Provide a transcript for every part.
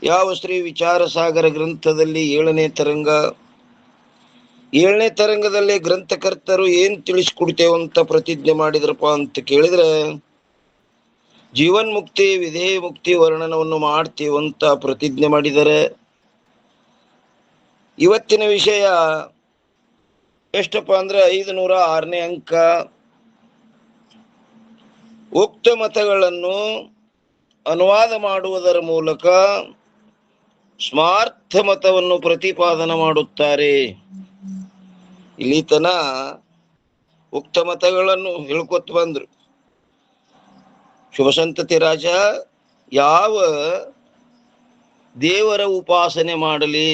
ಯಾವ ಶ್ರೀ ವಿಚಾರ ಸಾಗರ ಗ್ರಂಥದಲ್ಲಿ 7ನೇ ತರಂಗ, 7ನೇ ತರಂಗದಲ್ಲಿ ಗ್ರಂಥಕರ್ತರು ಏನ್ ತಿಳಿಸ್ಕೊಡ್ತೇವಂತ ಪ್ರತಿಜ್ಞೆ ಮಾಡಿದ್ರಪ್ಪ ಅಂತ ಕೇಳಿದ್ರೆ, ಜೀವನ್ಮುಕ್ತಿ ವಿಧೇಯ ಮುಕ್ತಿ ವರ್ಣನವನ್ನು ಮಾಡ್ತೀವಂತ ಪ್ರತಿಜ್ಞೆ ಮಾಡಿದರೆ. ಇವತ್ತಿನ ವಿಷಯ ಎಷ್ಟಪ್ಪ ಅಂದ್ರೆ 506ನೇ ಅಂಕ. ಉಕ್ತ ಮತಗಳನ್ನು ಅನುವಾದ ಮಾಡುವುದರ ಮೂಲಕ ಸ್ಮಾರ್ಥ ಮತವನ್ನು ಪ್ರತಿಪಾದನ ಮಾಡುತ್ತಾರೆ. ಇಲ್ಲಿ ತನ ಉಕ್ತ ಮತಗಳನ್ನು ಹೇಳ್ಕೊತ ಬಂದ್ರು. ಶುಭಸಂತತಿ ರಾಜ ಯಾವ ದೇವರ ಉಪಾಸನೆ ಮಾಡಲಿ,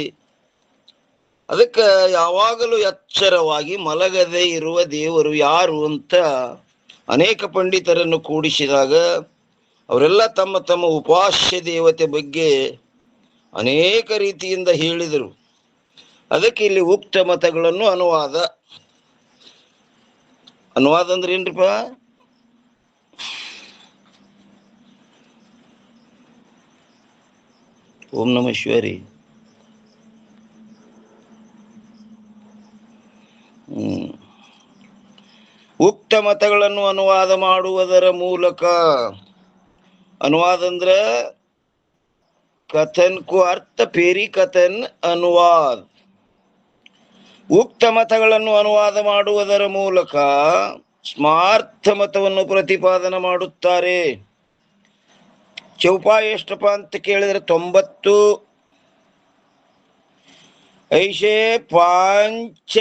ಅದಕ್ಕೆ ಯಾವಾಗಲೂ ಎಚ್ಚರವಾಗಿ ಮಲಗದೆ ಇರುವ ದೇವರು ಯಾರು ಅಂತ ಅನೇಕ ಪಂಡಿತರನ್ನು ಕೂಡಿಸಿದಾಗ ಅವರೆಲ್ಲ ತಮ್ಮ ತಮ್ಮ ಉಪಾಸ್ಯ ದೇವತೆ ಬಗ್ಗೆ ಅನೇಕ ರೀತಿಯಿಂದ ಹೇಳಿದರು. ಅದಕ್ಕೆ ಇಲ್ಲಿ ಉಕ್ತ ಮತಗಳನ್ನು ಅನುವಾದ ಅಂದ್ರೆ ಏನ್ರಿಪ್ಪ? ಓಂ ನಮಃ ಶಿವಾಯ. ಉಕ್ತ ಮತಗಳನ್ನು ಅನುವಾದ ಮಾಡುವುದರ ಮೂಲಕ, ಅನುವಾದ ಅಂದ್ರೆ ಕಥನ್ ಕು ಅರ್ಥ ಪೇರಿ ಕಥನ್ ಅನುವಾದ. ಉಕ್ತ ಮತಗಳನ್ನು ಅನುವಾದ ಮಾಡುವುದರ ಮೂಲಕ ಸ್ಮಾರ್ಥ ಮತವನ್ನು ಪ್ರತಿಪಾದನ ಮಾಡುತ್ತಾರೆ. ಚೌಪಾಯಿ ಎಷ್ಟಪ್ಪ ಅಂತ ಕೇಳಿದ್ರೆ 90. ಐಸೆ ಪಾಂಚ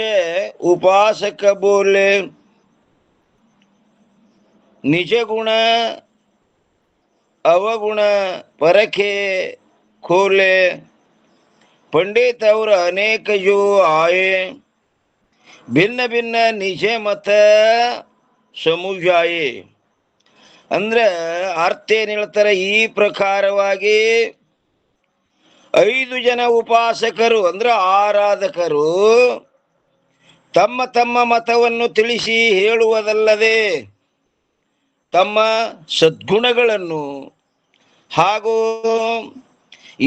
ಉಪಾಸಕ ಬೋಲೆ ನಿಜ ಗುಣ ಅವಗುಣ ಪರಖೆ ಖೋಲೆ पंडित और अनेक जो आए भिन्न भिन्न निज मत ಸಮುದಾಯ. ಅಂದ್ರೆ ಅರ್ಥ ಏನ್ ಹೇಳ್ತಾರೆ, ಈ ಪ್ರಕಾರವಾಗಿ 5 ಜನ ಉಪಾಸಕರು ಅಂದ್ರೆ ಆರಾಧಕರು ತಮ್ಮ ತಮ್ಮ ಮತವನ್ನು ತಿಳಿಸಿ ಹೇಳುವುದಲ್ಲದೆ ತಮ್ಮ ಸದ್ಗುಣಗಳನ್ನು ಹಾಗೂ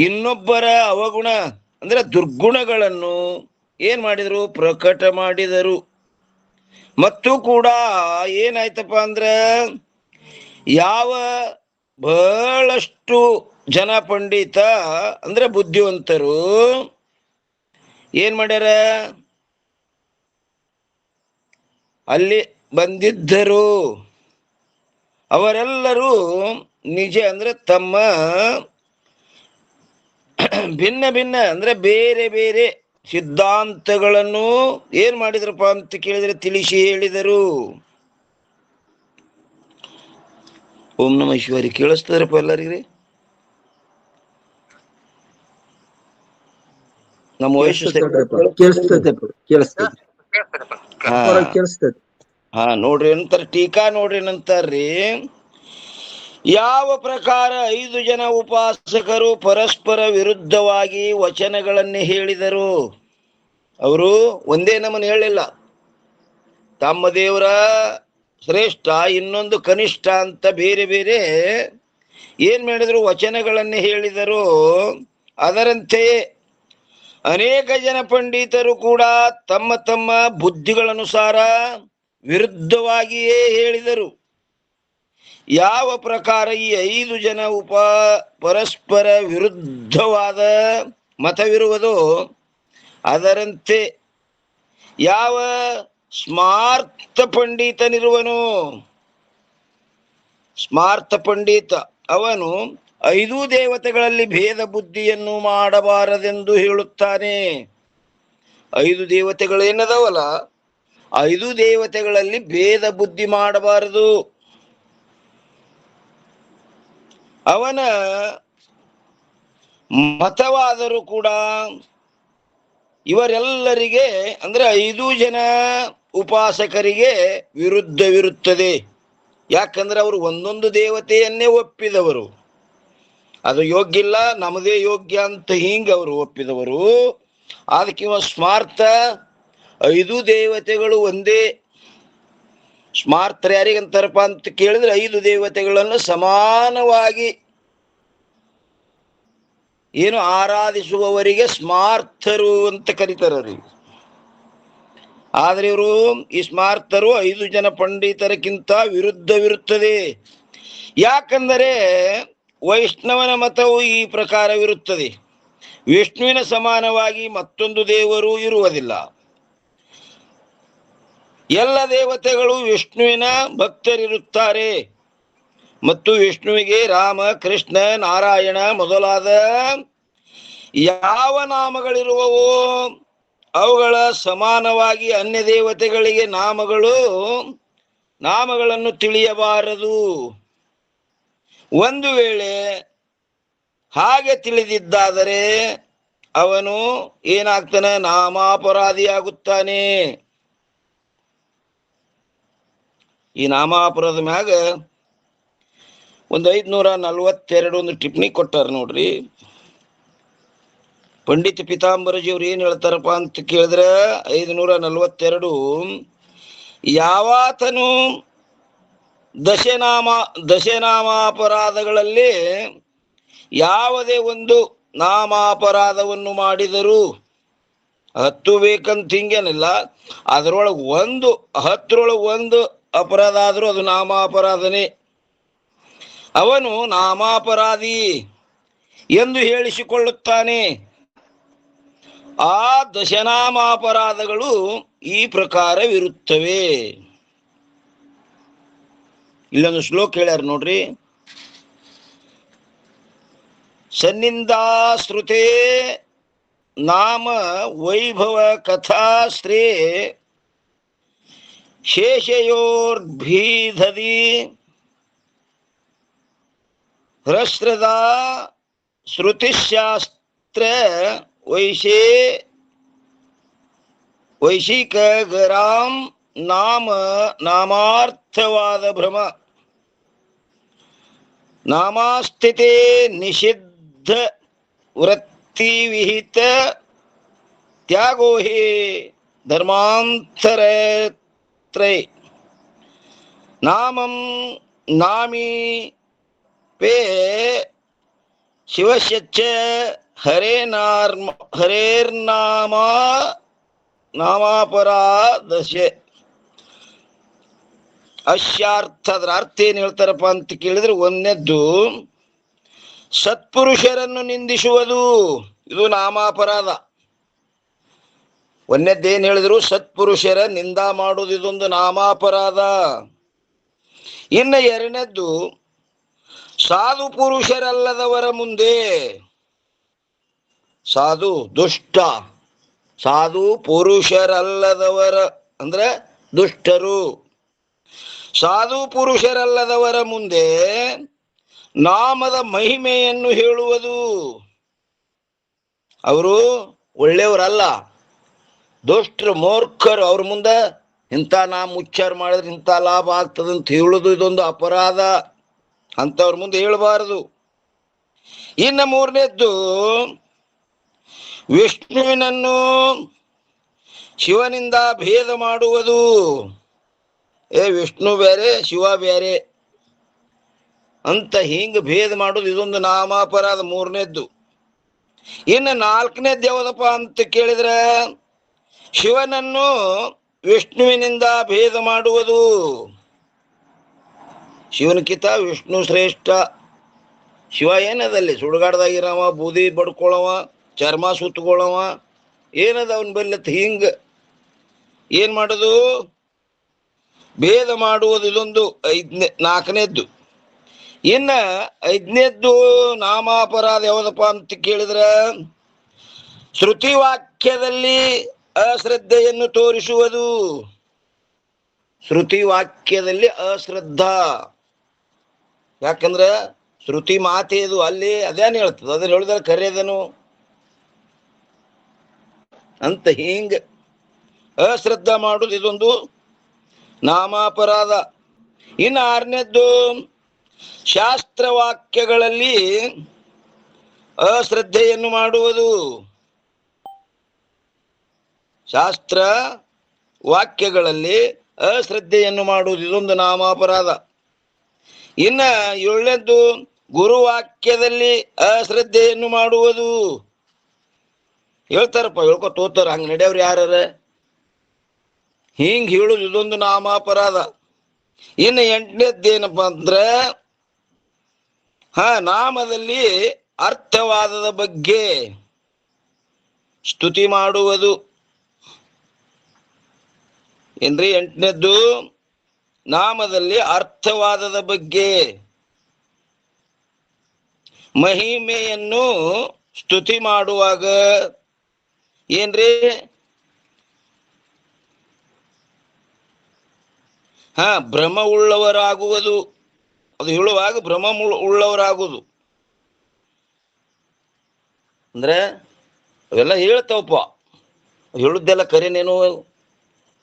ಇನ್ನೊಬ್ಬರ ಅವಗುಣ ಅಂದ್ರೆ ದುರ್ಗುಣಗಳನ್ನು ಏನ್ ಮಾಡಿದರು, ಪ್ರಕಟ ಮಾಡಿದರು. ಮತ್ತು ಕೂಡ ಏನಾಯ್ತಪ್ಪ ಅಂದ್ರೆ, ಯಾವ ಬಹಳಷ್ಟು ಜನ ಪಂಡಿತ ಅಂದ್ರೆ ಬುದ್ಧಿವಂತರು ಏನ್ ಮಾಡ್ಯಾರ, ಅಲ್ಲಿ ಬಂದಿದ್ದರು. ಅವರೆಲ್ಲರೂ ನಿಜ ಅಂದ್ರೆ ತಮ್ಮ ಭಿನ್ನ ಭಿನ್ನ ಅಂದ್ರೆ ಬೇರೆ ಬೇರೆ ಸಿದ್ಧಾಂತಗಳನ್ನು ಏನ್ ಮಾಡಿದ್ರಪ್ಪ ಅಂತ ಕೇಳಿದ್ರೆ ತಿಳಿಸಿ ಹೇಳಿದರು. ಓಂ ನಮಃ ಶಿವಾಯ. ಕೇಳಿಸ್ತದ್ರಪ್ಪ ಎಲ್ಲರಿಗೆ? ನಮ್ಮ ವಯಸ್ಸು ಹಾ ನೋಡ್ರಿ ಅಂತಾರ, ಟೀಕಾ ನೋಡ್ರಿ ನಂತಾರ್ರಿ. ಯಾವ ಪ್ರಕಾರ 5 ಜನ ಉಪಾಸಕರು ಪರಸ್ಪರ ವಿರುದ್ಧವಾಗಿ ವಚನಗಳನ್ನೇ ಹೇಳಿದರು. ಅವರು ಒಂದೇ ನಮೂನೆ ಹೇಳಿಲ್ಲ. ತಮ್ಮ ದೇವರ ಶ್ರೇಷ್ಠ, ಇನ್ನೊಂದು ಕನಿಷ್ಠ ಅಂತ ಬೇರೆ ಬೇರೆ ಏನ್ ಮಾಡಿದ್ರು, ವಚನಗಳನ್ನೇ ಹೇಳಿದರು. ಅದರಂತೆಯೇ ಅನೇಕ ಜನ ಪಂಡಿತರು ಕೂಡ ತಮ್ಮ ತಮ್ಮ ಬುದ್ಧಿಗಳನುಸಾರ ವಿರುದ್ಧವಾಗಿಯೇ ಹೇಳಿದರು. ಯಾವ ಪ್ರಕಾರ ಈ 5 ಜನ ಪರಸ್ಪರ ವಿರುದ್ಧವಾದ ಮತವಿರುವುದೋ ಅದರಂತೆ ಯಾವ ಸ್ಮಾರ್ಥ ಪಂಡಿತನಿರುವನು, ಸ್ಮಾರ್ಥ ಪಂಡಿತ ಅವನು 5 ದೇವತೆಗಳಲ್ಲಿ ಭೇದ ಬುದ್ಧಿಯನ್ನು ಮಾಡಬಾರದೆಂದು ಹೇಳುತ್ತಾನೆ. 5 ದೇವತೆಗಳೇನದವಲ್ಲ, 5 ದೇವತೆಗಳಲ್ಲಿ ಭೇದ ಬುದ್ಧಿ ಮಾಡಬಾರದು. ಅವನ ಮತವಾದರೂ ಕೂಡ ಇವರೆಲ್ಲರಿಗೆ ಅಂದ್ರೆ 5 ಜನ ಉಪಾಸಕರಿಗೆ ವಿರುದ್ಧವಿರುತ್ತದೆ. ಯಾಕಂದ್ರೆ ಅವರು ಒಂದೊಂದು ದೇವತೆಯನ್ನೇ ಒಪ್ಪಿದವರು. ಅದು ಯೋಗ್ಯ ಇಲ್ಲ, ನಮ್ಮದೇ ಯೋಗ್ಯ ಅಂತ ಹಿಂಗ ಅವರು ಒಪ್ಪಿದವರು. ಅದಕ್ಕೆ ಇವ ಸ್ಮಾರ್ಥ 5 ದೇವತೆಗಳು ಒಂದೇ. ಸ್ಮಾರ್ಥ ಯಾರಿಗಂತಾರಪ್ಪ ಅಂತ ಕೇಳಿದ್ರೆ 5 ದೇವತೆಗಳನ್ನು ಸಮಾನವಾಗಿ ಏನು ಆರಾಧಿಸುವವರಿಗೆ ಸ್ಮಾರ್ಥರು ಅಂತ ಕರೀತಾರ್ರಿ. ಆದ್ರೆ ಇವರು ಈ ಸ್ಮಾರ್ಥರು 5 ಜನ ಪಂಡಿತರಕ್ಕಿಂತ ವಿರುದ್ಧವಿರುತ್ತದೆ. ಯಾಕಂದರೆ ವೈಷ್ಣವನ ಮತವು ಈ ಪ್ರಕಾರವಿರುತ್ತದೆ: ವಿಷ್ಣುವಿನ ಸಮಾನವಾಗಿ ಮತ್ತೊಂದು ದೇವರು ಇರುವುದಿಲ್ಲ. ಎಲ್ಲ ದೇವತೆಗಳು ವಿಷ್ಣುವಿನ ಭಕ್ತರಿರುತ್ತಾರೆ ಮತ್ತು ವಿಷ್ಣುವಿಗೆ ರಾಮ, ಕೃಷ್ಣ, ನಾರಾಯಣ ಮೊದಲಾದ ಯಾವ ನಾಮಗಳಿರುವವೋ ಅವುಗಳ ಸಮಾನವಾಗಿ ಅನ್ಯ ದೇವತೆಗಳಿಗೆ ನಾಮಗಳನ್ನು ತಿಳಿಯಬಾರದು. ಒಂದು ವೇಳೆ ಹಾಗೆ ತಿಳಿದಿದ್ದಾದರೆ ಅವನು ಏನಾಗ್ತಾನೆ? ನಾಮಾಪರಾಧಿಯಾಗುತ್ತಾನೆ. ಈ ನಾಮಾಪರಾಧ ಮ್ಯಾಗ 542 ಟಿಪ್ಪಣಿ ಕೊಟ್ಟಾರ ನೋಡ್ರಿ. ಪಂಡಿತ ಪೀತಾಂಬರಜಿಯವ್ರು ಏನ್ ಹೇಳ್ತಾರಪ್ಪ ಅಂತ ಕೇಳಿದ್ರೆ 542, ಯಾವಾತನು ದಶನಾಮಾಪರಾಧಗಳಲ್ಲಿ ಯಾವುದೇ ಒಂದು ನಾಮಾಪರಾಧವನ್ನು ಮಾಡಿದರೂ 10 ಬೇಕಂತ ಹಿಂಗೇನಿಲ್ಲ, ಅದರೊಳಗೆ 10ರೊಳಗೆ 1 ಅಪರಾಧ ಆದರೂ ಅದು ನಾಮಾಪರಾಧನೇ. ಅವನು ನಾಮಾಪರಾಧಿ ಎಂದು ಹೇಳಿಸಿಕೊಳ್ಳುತ್ತಾನೆ. ಆ ದಶನಾಮಾಪರಾಧಗಳು ಈ ಪ್ರಕಾರವಿರುತ್ತವೆ. ಇಲ್ಲೊಂದು ಶ್ಲೋಕ ಹೇಳ್ಯಾರ ನೋಡ್ರಿ: ಸನ್ನಿಂದಾಶ್ರುತೆ ನಾಮ ವೈಭವ ಕಥಾಶ್ರೇ ಶೇಷಯೋರ್ಭೀಧದಿ ಹ್ರಸ್ರದಾ ಶ್ರುತಿಶಾಸ್ತ್ರ ವೈಶಿಕಗರಾಂ ನಾಮಾರ್ಥವಾದ ಭ್ರಮ ನಾಮಾಸ್ಥಿತೆ ನಿಷಿದ್ಧ ವೃತ್ತಿ ವಿಹಿತ ತ್ಯಾಗೋ ಹಿ ಧರ್ಮಾಂತರತ್ರಯ ನಾಮಂ ನಾಮಿ ಪೇ ಶಿವಶ್ಚ ನಾಮಾಪರಾಧಸ್ಯ. ಅಶ್ಯಾರ್ಥದ್ರ ಅರ್ಥ ಏನ್ ಹೇಳ್ತಾರಪ್ಪ ಅಂತ ಕೇಳಿದ್ರೆ, ಒಂದನೇದ್ದು ಸತ್ಪುರುಷರನ್ನು ನಿಂದಿಸುವುದು, ಇದು ನಾಮಾಪರಾಧ. ಒಂದನೇದ್ದೇನ್ ಹೇಳಿದ್ರು? ಸತ್ಪುರುಷರ ನಿಂದಾ ಮಾಡುವುದು, ಇದೊಂದು ನಾಮಾಪರಾಧ. ಇನ್ನು ಎರಡನೇದ್ದು ಸಾಧು ಪುರುಷರಲ್ಲದವರ ಮುಂದೆ, ಸಾಧು ಪುರುಷರಲ್ಲದವರ ಅಂದ್ರೆ ದುಷ್ಟರು, ಸಾಧು ಪುರುಷರಲ್ಲದವರ ಮುಂದೆ ನಾಮದ ಮಹಿಮೆಯನ್ನು ಹೇಳುವುದು. ಅವರು ಒಳ್ಳೆಯವರಲ್ಲ, ದುಷ್ಟರು, ಮೂರ್ಖರು. ಅವ್ರ ಮುಂದೆ ಇಂಥ ನಾಮ ಉಚ್ಚಾರ ಮಾಡಿದ್ರೆ ಇಂಥ ಲಾಭ ಆಗ್ತದಂತ ಹೇಳುದು ಇದೊಂದು ಅಪರಾಧ. ಅಂತವ್ರ ಮುಂದೆ ಹೇಳಬಾರದು. ಇನ್ನು ಮೂರನೇದ್ದು ವಿಷ್ಣುವಿನನ್ನು ಶಿವನಿಂದ ಭೇದ ಮಾಡುವುದು. ವಿಷ್ಣು ಬೇರೆ ಶಿವ ಬೇರೆ ಅಂತ ಹಿಂಗ ಭೇದ ಮಾಡುದು, ಇದೊಂದು ನಾಮಾಪರಾಧ, ಮೂರನೇದ್ದು. ಇನ್ನು ನಾಲ್ಕನೇದ್ದು ಯಾವ್ದಪ್ಪ ಅಂತ ಕೇಳಿದ್ರೆ, ಶಿವನನ್ನು ವಿಷ್ಣುವಿನಿಂದ ಭೇದ ಮಾಡುವುದು. ಶಿವನಕಿತ ವಿಷ್ಣು ಶ್ರೇಷ್ಠ. ಶಿವ ಏನದಲ್ಲಿ ಸುಡುಗಾಡ್ದಾಗಿರವ, ಬೂದಿ ಬಡ್ಕೊಳವ, ಚರ್ಮ ಸುತ್ತಕೊಳ್ಳವ, ಏನದ ಅವನ್ ಬಲ್ಲತ್ ಹಿಂಗ ಏನ್ ಮಾಡೋದು? ಭೇದ ಮಾಡುವುದು. ಇದೊಂದು ನಾಲ್ಕನೇದ್ದು. ಇನ್ನ 5ನೇದ್ದು ನಾಮಾಪರಾಧ ಯಾವ್ದಪ್ಪ ಅಂತ ಕೇಳಿದ್ರೆ, ಶ್ರುತಿ ವಾಕ್ಯದಲ್ಲಿ ಅಶ್ರದ್ಧೆಯನ್ನು ತೋರಿಸುವುದು. ಶ್ರುತಿ ವಾಕ್ಯದಲ್ಲಿ ಅಶ್ರದ್ಧಾ. ಯಾಕಂದ್ರೆ ಶ್ರುತಿ ಮಾತೆ ಇದು, ಅಲ್ಲಿ ಅದೇನು ಹೇಳ್ತದ, ಅದನ್ನ ಹೇಳಿದ್ರೆ ಕರೆಯದನು ಅಂತ ಹಿಂಗ ಅಶ್ರದ್ಧಾ ಮಾಡುದು, ಇದೊಂದು ನಾಮಾಪರಾಧ. ಇನ್ನು 6ನೇದ್ದು ಶಾಸ್ತ್ರವಾಕ್ಯಗಳಲ್ಲಿ ಅಶ್ರದ್ಧೆಯನ್ನು ಮಾಡುವುದು. ಶಾಸ್ತ್ರ ವಾಕ್ಯಗಳಲ್ಲಿ ಅಶ್ರದ್ಧೆಯನ್ನು ಮಾಡುವುದು, ಇದೊಂದು ನಾಮಾಪರಾಧ. ಇನ್ನ 7ನೇದ್ದು ಗುರುವಾಕ್ಯದಲ್ಲಿ ಅಶ್ರದ್ಧೆಯನ್ನು ಮಾಡುವುದು. ಹೇಳ್ತಾರಪ್ಪ, ಹೇಳ್ಕೊತ ಹೋಗ್ತಾರ, ಹಂಗ ನಡೆಯವ್ರು ಯಾರ ಹಿಂಗ್ ಹೇಳುದು ಇದೊಂದು ನಾಮಾಪರಾಧ. ಇನ್ನು 8ನೇದ್ದೇನಪ್ಪ ಅಂದ್ರ ನಾಮದಲ್ಲಿ ಅರ್ಥವಾದದ ಬಗ್ಗೆ ಸ್ತುತಿ ಮಾಡುವುದು. ಏನ್ರಿ 8ನೇದ್ದು? ನಾಮದಲ್ಲಿ ಅರ್ಥವಾದದ ಬಗ್ಗೆ ಮಹಿಮೆಯನ್ನು ಸ್ತುತಿ ಮಾಡುವಾಗ ಏನ್ರಿ ಭ್ರಮ ಉಳ್ಳವರಾಗುವುದು. ಅದು ಹೇಳುವಾಗ ಭ್ರಮ ಉಳ್ಳವರಾಗುವುದು ಅಂದ್ರೆ ಅವೆಲ್ಲ ಹೇಳ್ತಾವಪ್ಪ, ಹೇಳುದೆಲ್ಲ ಕರೆನೇನು,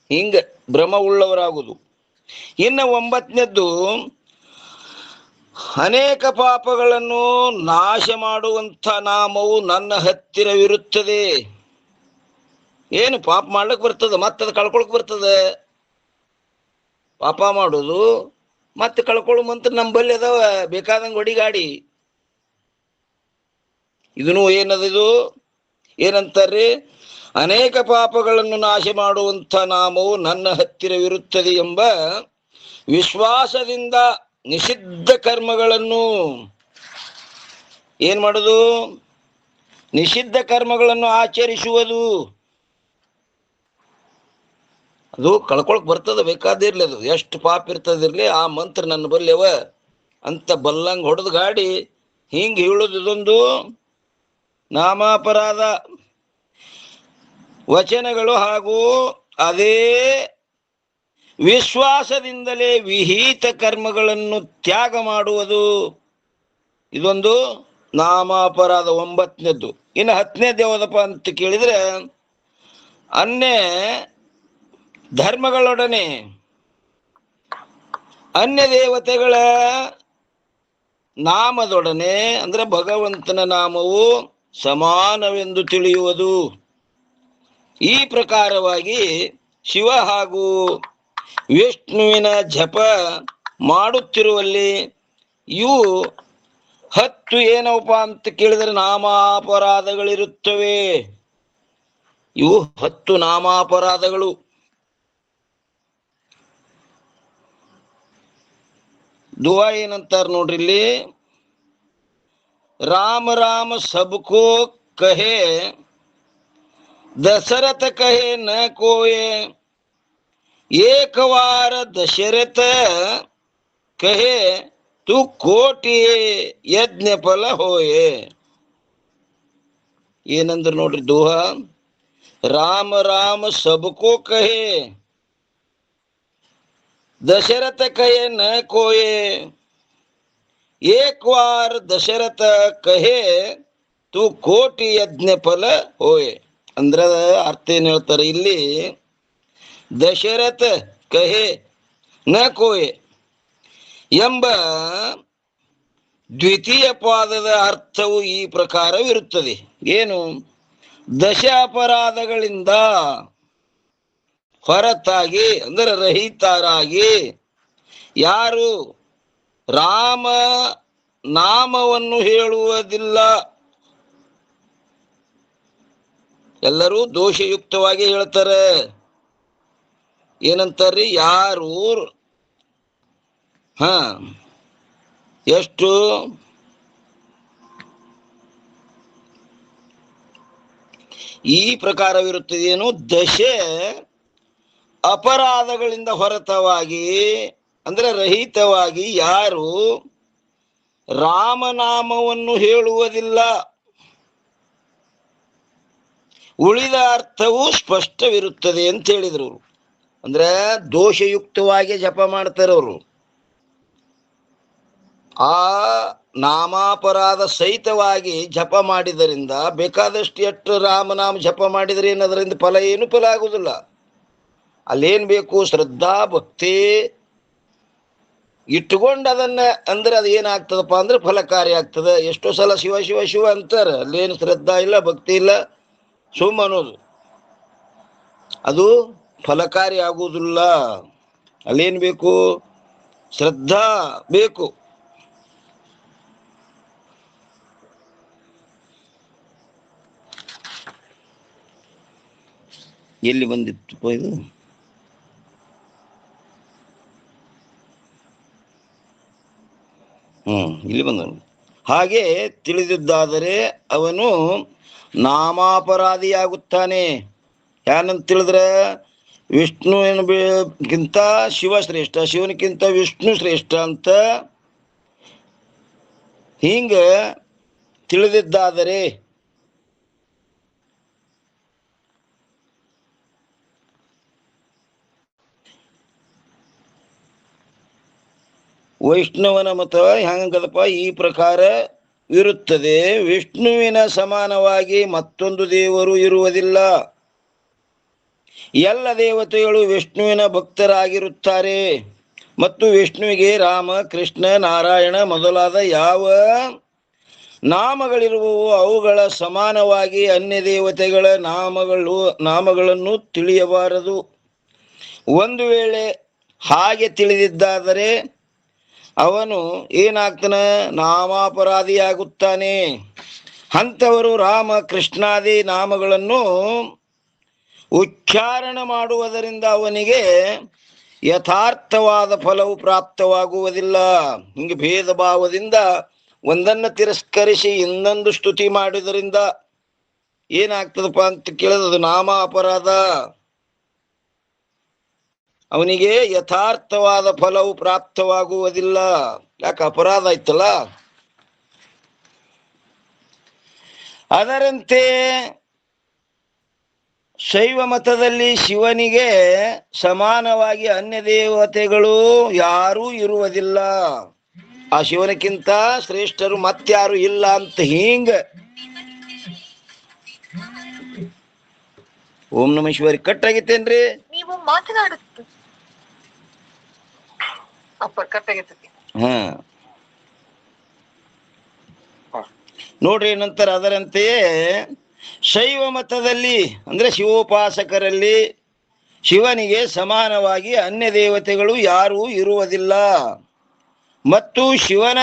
ಹಿಂಗ ಭ್ರಮ ಉಳ್ಳವರಾಗುವುದು. ಇನ್ನು 9ನೇದ್ದು ಅನೇಕ ಪಾಪಗಳನ್ನು ನಾಶ ಮಾಡುವಂಥ ನಾಮವು ನನ್ನ ಹತ್ತಿರವಿರುತ್ತದೆ. ಏನು ಪಾಪ ಮಾಡ್ಲಿಕ್ಕೆ ಬರ್ತದ, ಮತ್ತದು ಕಳ್ಕೊಳಕ್ ಬರ್ತದ. ಪಾಪ ಮಾಡೋದು ಮತ್ತೆ ಕಳ್ಕೊಳ್ಳು ಮಂತ್ರ ನಂಬಲ್ಲಿ ಅದಾವ, ಬೇಕಾದಂಗೆ ಹೊಡಿಗಾಡಿ. ಇದನ್ನು ಏನದು, ಏನಂತಾರ್ರಿ? ಅನೇಕ ಪಾಪಗಳನ್ನು ನಾಶ ಮಾಡುವಂಥ ನಾಮವು ನನ್ನ ಹತ್ತಿರವಿರುತ್ತದೆ ಎಂಬ ವಿಶ್ವಾಸದಿಂದ ನಿಷಿದ್ಧ ಕರ್ಮಗಳನ್ನು ಏನ್ ಮಾಡುದು? ನಿಷಿದ್ಧ ಕರ್ಮಗಳನ್ನು ಆಚರಿಸುವುದು. ಅದು ಕಳ್ಕೊಳಕ್ ಬರ್ತದ, ಬೇಕಾದಿರ್ಲಿ, ಅದು ಎಷ್ಟು ಪಾಪ ಇರ್ತದಿರ್ಲಿ, ಆ ಮಂತ್ರ ನನ್ನ ಬಲ್ಯವ ಅಂತ ಬಲ್ಲಂಗ್ ಹೊಡೆದು ಗಾಡಿ ಹಿಂಗ್ ಹೇಳುದು ಇದೊಂದು ನಾಮಾಪರಾಧ. ವಚನಗಳು ಹಾಗೂ ಅದೇ ವಿಶ್ವಾಸದಿಂದಲೇ ವಿಹಿತ ಕರ್ಮಗಳನ್ನು ತ್ಯಾಗ ಮಾಡುವುದು ಇದೊಂದು ನಾಮಾಪರಾಧ 9ನೇದ್ದು. ಇನ್ನು 10ನೇದ್ದು ಯಾವುದಪ್ಪ ಅಂತ ಕೇಳಿದ್ರೆ ಅನ್ಯ ಧರ್ಮಗಳೊಡನೆ ಅನ್ಯ ದೇವತೆಗಳ ನಾಮದೊಡನೆ ಅಂದ್ರೆ ಭಗವಂತನ ನಾಮವು ಸಮಾನವೆಂದು ತಿಳಿಯುವುದು. ಈ ಪ್ರಕಾರವಾಗಿ ಶಿವ ಹಾಗೂ ವಿಷ್ಣುವಿನ ಜಪ ಮಾಡುತ್ತಿರುವಲ್ಲಿ ಇವು 10 ಏನಪ್ಪ ಅಂತ ಕೇಳಿದರೆ ನಾಮಾಪರಾಧಗಳಿರುತ್ತವೆ. ಇವು 10 ನಾಮಾಪರಾಧಗಳು. ದುವಾ ಏನಂತಾರ ನೋಡ್ರಿ ಇಲ್ಲಿ, ರಾಮ ರಾಮ ಸಬ್ಕೋ ಕಹೆ ದಶರಥ ಕಹೆ ನ ಕೋಯೆ, ಏಕ ವಾರ ದಶರಥ ಕಹೆ ತು ಕೋಟಿ ಯಜ್ಞ ಫಲ ಹೋಯೆ. ಏನಂದ್ರ ನೋಡ್ರಿ ದೋಹಾ, ರಾಮ ರಾಮ ಸಬ್ಕೋ ಕಹೆ दशरथ कहे न कोये, एक बार दशरथ कहे तू ಕೋಟಿ ಯಜ್ಞ ಫಲ ಹೋಯೆ. ಅಂದ್ರ ಅರ್ಥ ಏನ್ ಹೇಳ್ತಾರೆ ಇಲ್ಲಿ? ದಶರಥ ಕಹೆ ನ ಕೋಯೆ ಎಂಬ ದ್ವಿತೀಯ ಪಾದದ ಅರ್ಥವು ಈ ಪ್ರಕಾರವಿರುತ್ತದೆ. ಏನು? ದಶ ಅಪರಾಧಗಳಿಂದ ಹೊರತಾಗಿ ಅಂದರೆ ರಹಿತರಾಗಿ ಯಾರು ರಾಮ ನಾಮವನ್ನು ಹೇಳುವುದಿಲ್ಲ, ಎಲ್ಲರೂ ದೋಷಯುಕ್ತವಾಗಿ ಹೇಳ್ತಾರೆ. ಏನಂತಾರ್ರಿ? ಯಾರು ಎಷ್ಟು ಈ ಪ್ರಕಾರವಿರುತ್ತದೆ. ಏನು? ದಶ ಅಪರಾಧಗಳಿಂದ ಹೊರತವಾಗಿ ಅಂದ್ರೆ ರಹಿತವಾಗಿ ಯಾರು ರಾಮನಾಮವನ್ನು ಹೇಳುವುದಿಲ್ಲ, ಉಳಿದ ಅರ್ಥವು ಸ್ಪಷ್ಟವಿರುತ್ತದೆ ಅಂತ ಹೇಳಿದ್ರು. ಅಂದ್ರೆ ದೋಷಯುಕ್ತವಾಗಿ ಜಪ ಮಾಡ್ತಾರವರು. ಆ ನಾಮಾಪರಾಧ ಸಹಿತವಾಗಿ ಜಪ ಮಾಡಿದರಿಂದ ಬೇಕಾದಷ್ಟು ಎಷ್ಟು ರಾಮನಾಮ ಜಪ ಮಾಡಿದರೆ ಏನದರಿಂದ ಫಲ ಏನು ಫಲ ಆಗುದಿಲ್ಲ. ಅಲ್ಲೇನ್ ಬೇಕು? ಶ್ರದ್ಧಾ ಭಕ್ತಿ ಇಟ್ಟುಕೊಂಡು ಅದನ್ನ ಅಂದ್ರೆ ಅದು ಏನಾಗ್ತದಪ್ಪ ಅಂದ್ರೆ ಫಲಕಾರಿ ಆಗ್ತದೆ. ಎಷ್ಟೋ ಸಲ ಶಿವ ಶಿವ ಶಿವ ಅಂತಾರ, ಅಲ್ಲೇನು ಶ್ರದ್ಧಾ ಇಲ್ಲ, ಭಕ್ತಿ ಇಲ್ಲ, ಸುಮ್ಮ ಅನ್ನೋದು, ಅದು ಫಲಕಾರಿ ಆಗುವುದಿಲ್ಲ. ಅಲ್ಲೇನ್ ಬೇಕು? ಶ್ರದ್ಧಾ ಬೇಕು. ಎಲ್ಲಿ ಬಂದಿತ್ತು ಇದು? ಇಲ್ಲಿ ಬಂದ. ಹಾಗೆ ತಿಳಿದಿದ್ದಾದರೆ ಅವನು ನಾಮಾಪರಾಧಿಯಾಗುತ್ತಾನೆ. ಯಾನಂತ ತಿಳಿದ್ರೆ ವಿಷ್ಣುವಿನಕ್ಕಿಂತ ಶಿವ ಶ್ರೇಷ್ಠ, ಶಿವನಿಗಿಂತ ವಿಷ್ಣು ಶ್ರೇಷ್ಠ ಅಂತ ಹಿಂಗ ತಿಳಿದಿದ್ದಾದರೆ ವೈಷ್ಣವನ ಮತ ಹೆಂಗದಪ್ಪ ಈ ಪ್ರಕಾರ ಇರುತ್ತದೆ. ವಿಷ್ಣುವಿನ ಸಮಾನವಾಗಿ ಮತ್ತೊಂದು ದೇವರು ಇರುವುದಿಲ್ಲ. ಎಲ್ಲ ದೇವತೆಗಳು ವಿಷ್ಣುವಿನ ಭಕ್ತರಾಗಿರುತ್ತಾರೆ ಮತ್ತು ವಿಷ್ಣುವಿಗೆ ರಾಮ, ಕೃಷ್ಣ, ನಾರಾಯಣ ಮೊದಲಾದ ಯಾವ ನಾಮಗಳಿರುವವು ಅವುಗಳ ಸಮಾನವಾಗಿ ಅನ್ಯ ದೇವತೆಗಳ ನಾಮಗಳನ್ನು ತಿಳಿಯಬಾರದು. ಒಂದು ವೇಳೆ ಹಾಗೆ ತಿಳಿದಿದ್ದಾದರೆ ಅವನು ಏನಾಗ್ತಾನ? ನಾಮಾಪರಾಧಿಯಾಗುತ್ತಾನೆ. ಅಂಥವರು ರಾಮ, ಕೃಷ್ಣಾದಿ ನಾಮಗಳನ್ನು ಉಚ್ಚಾರಣ ಮಾಡುವುದರಿಂದ ಅವನಿಗೆ ಯಥಾರ್ಥವಾದ ಫಲವು ಪ್ರಾಪ್ತವಾಗುವುದಿಲ್ಲ. ಹಿಂಗೆ ಭೇದ ಭಾವದಿಂದ ಒಂದನ್ನು ತಿರಸ್ಕರಿಸಿ ಇನ್ನೊಂದು ಸ್ತುತಿ ಮಾಡುವುದರಿಂದ ಏನಾಗ್ತದಪ್ಪ ಅಂತ ಕೇಳಿದ ನಾಮ ಅಪರಾಧ. ಅವನಿಗೆ ಯಥಾರ್ಥವಾದ ಫಲವು ಪ್ರಾಪ್ತವಾಗುವುದಿಲ್ಲ. ಯಾಕೆ? ಅಪರಾಧ ಆಯ್ತಲ್ಲ. ಅದರಂತೆ ಶೈವ ಮತದಲ್ಲಿ ಶಿವನಿಗೆ ಸಮಾನವಾಗಿ ಅನ್ಯ ದೇವತೆಗಳು ಯಾರೂ ಇರುವುದಿಲ್ಲ. ಆ ಶಿವನಕ್ಕಿಂತ ಶ್ರೇಷ್ಠರು ಮತ್ಯಾರು ಇಲ್ಲ ಅಂತ ಹಿಂಗ. ಓಂ ನಮ ಶಿವಾರಿ ಕಟ್ಟಾಗಿತ್ತೇನ್ರಿ? ನೀವು ಮಾತನಾಡುತ್ತ ನೋಡ್ರಿ. ನಂತರ ಅದರಂತೆಯೇ ಶೈವ ಮತದಲ್ಲಿ ಅಂದ್ರೆ ಶಿವೋಪಾಸಕರಲ್ಲಿ ಶಿವನಿಗೆ ಸಮಾನವಾಗಿ ಅನ್ಯ ದೇವತೆಗಳು ಯಾರೂ ಇರುವುದಿಲ್ಲ ಮತ್ತು ಶಿವನ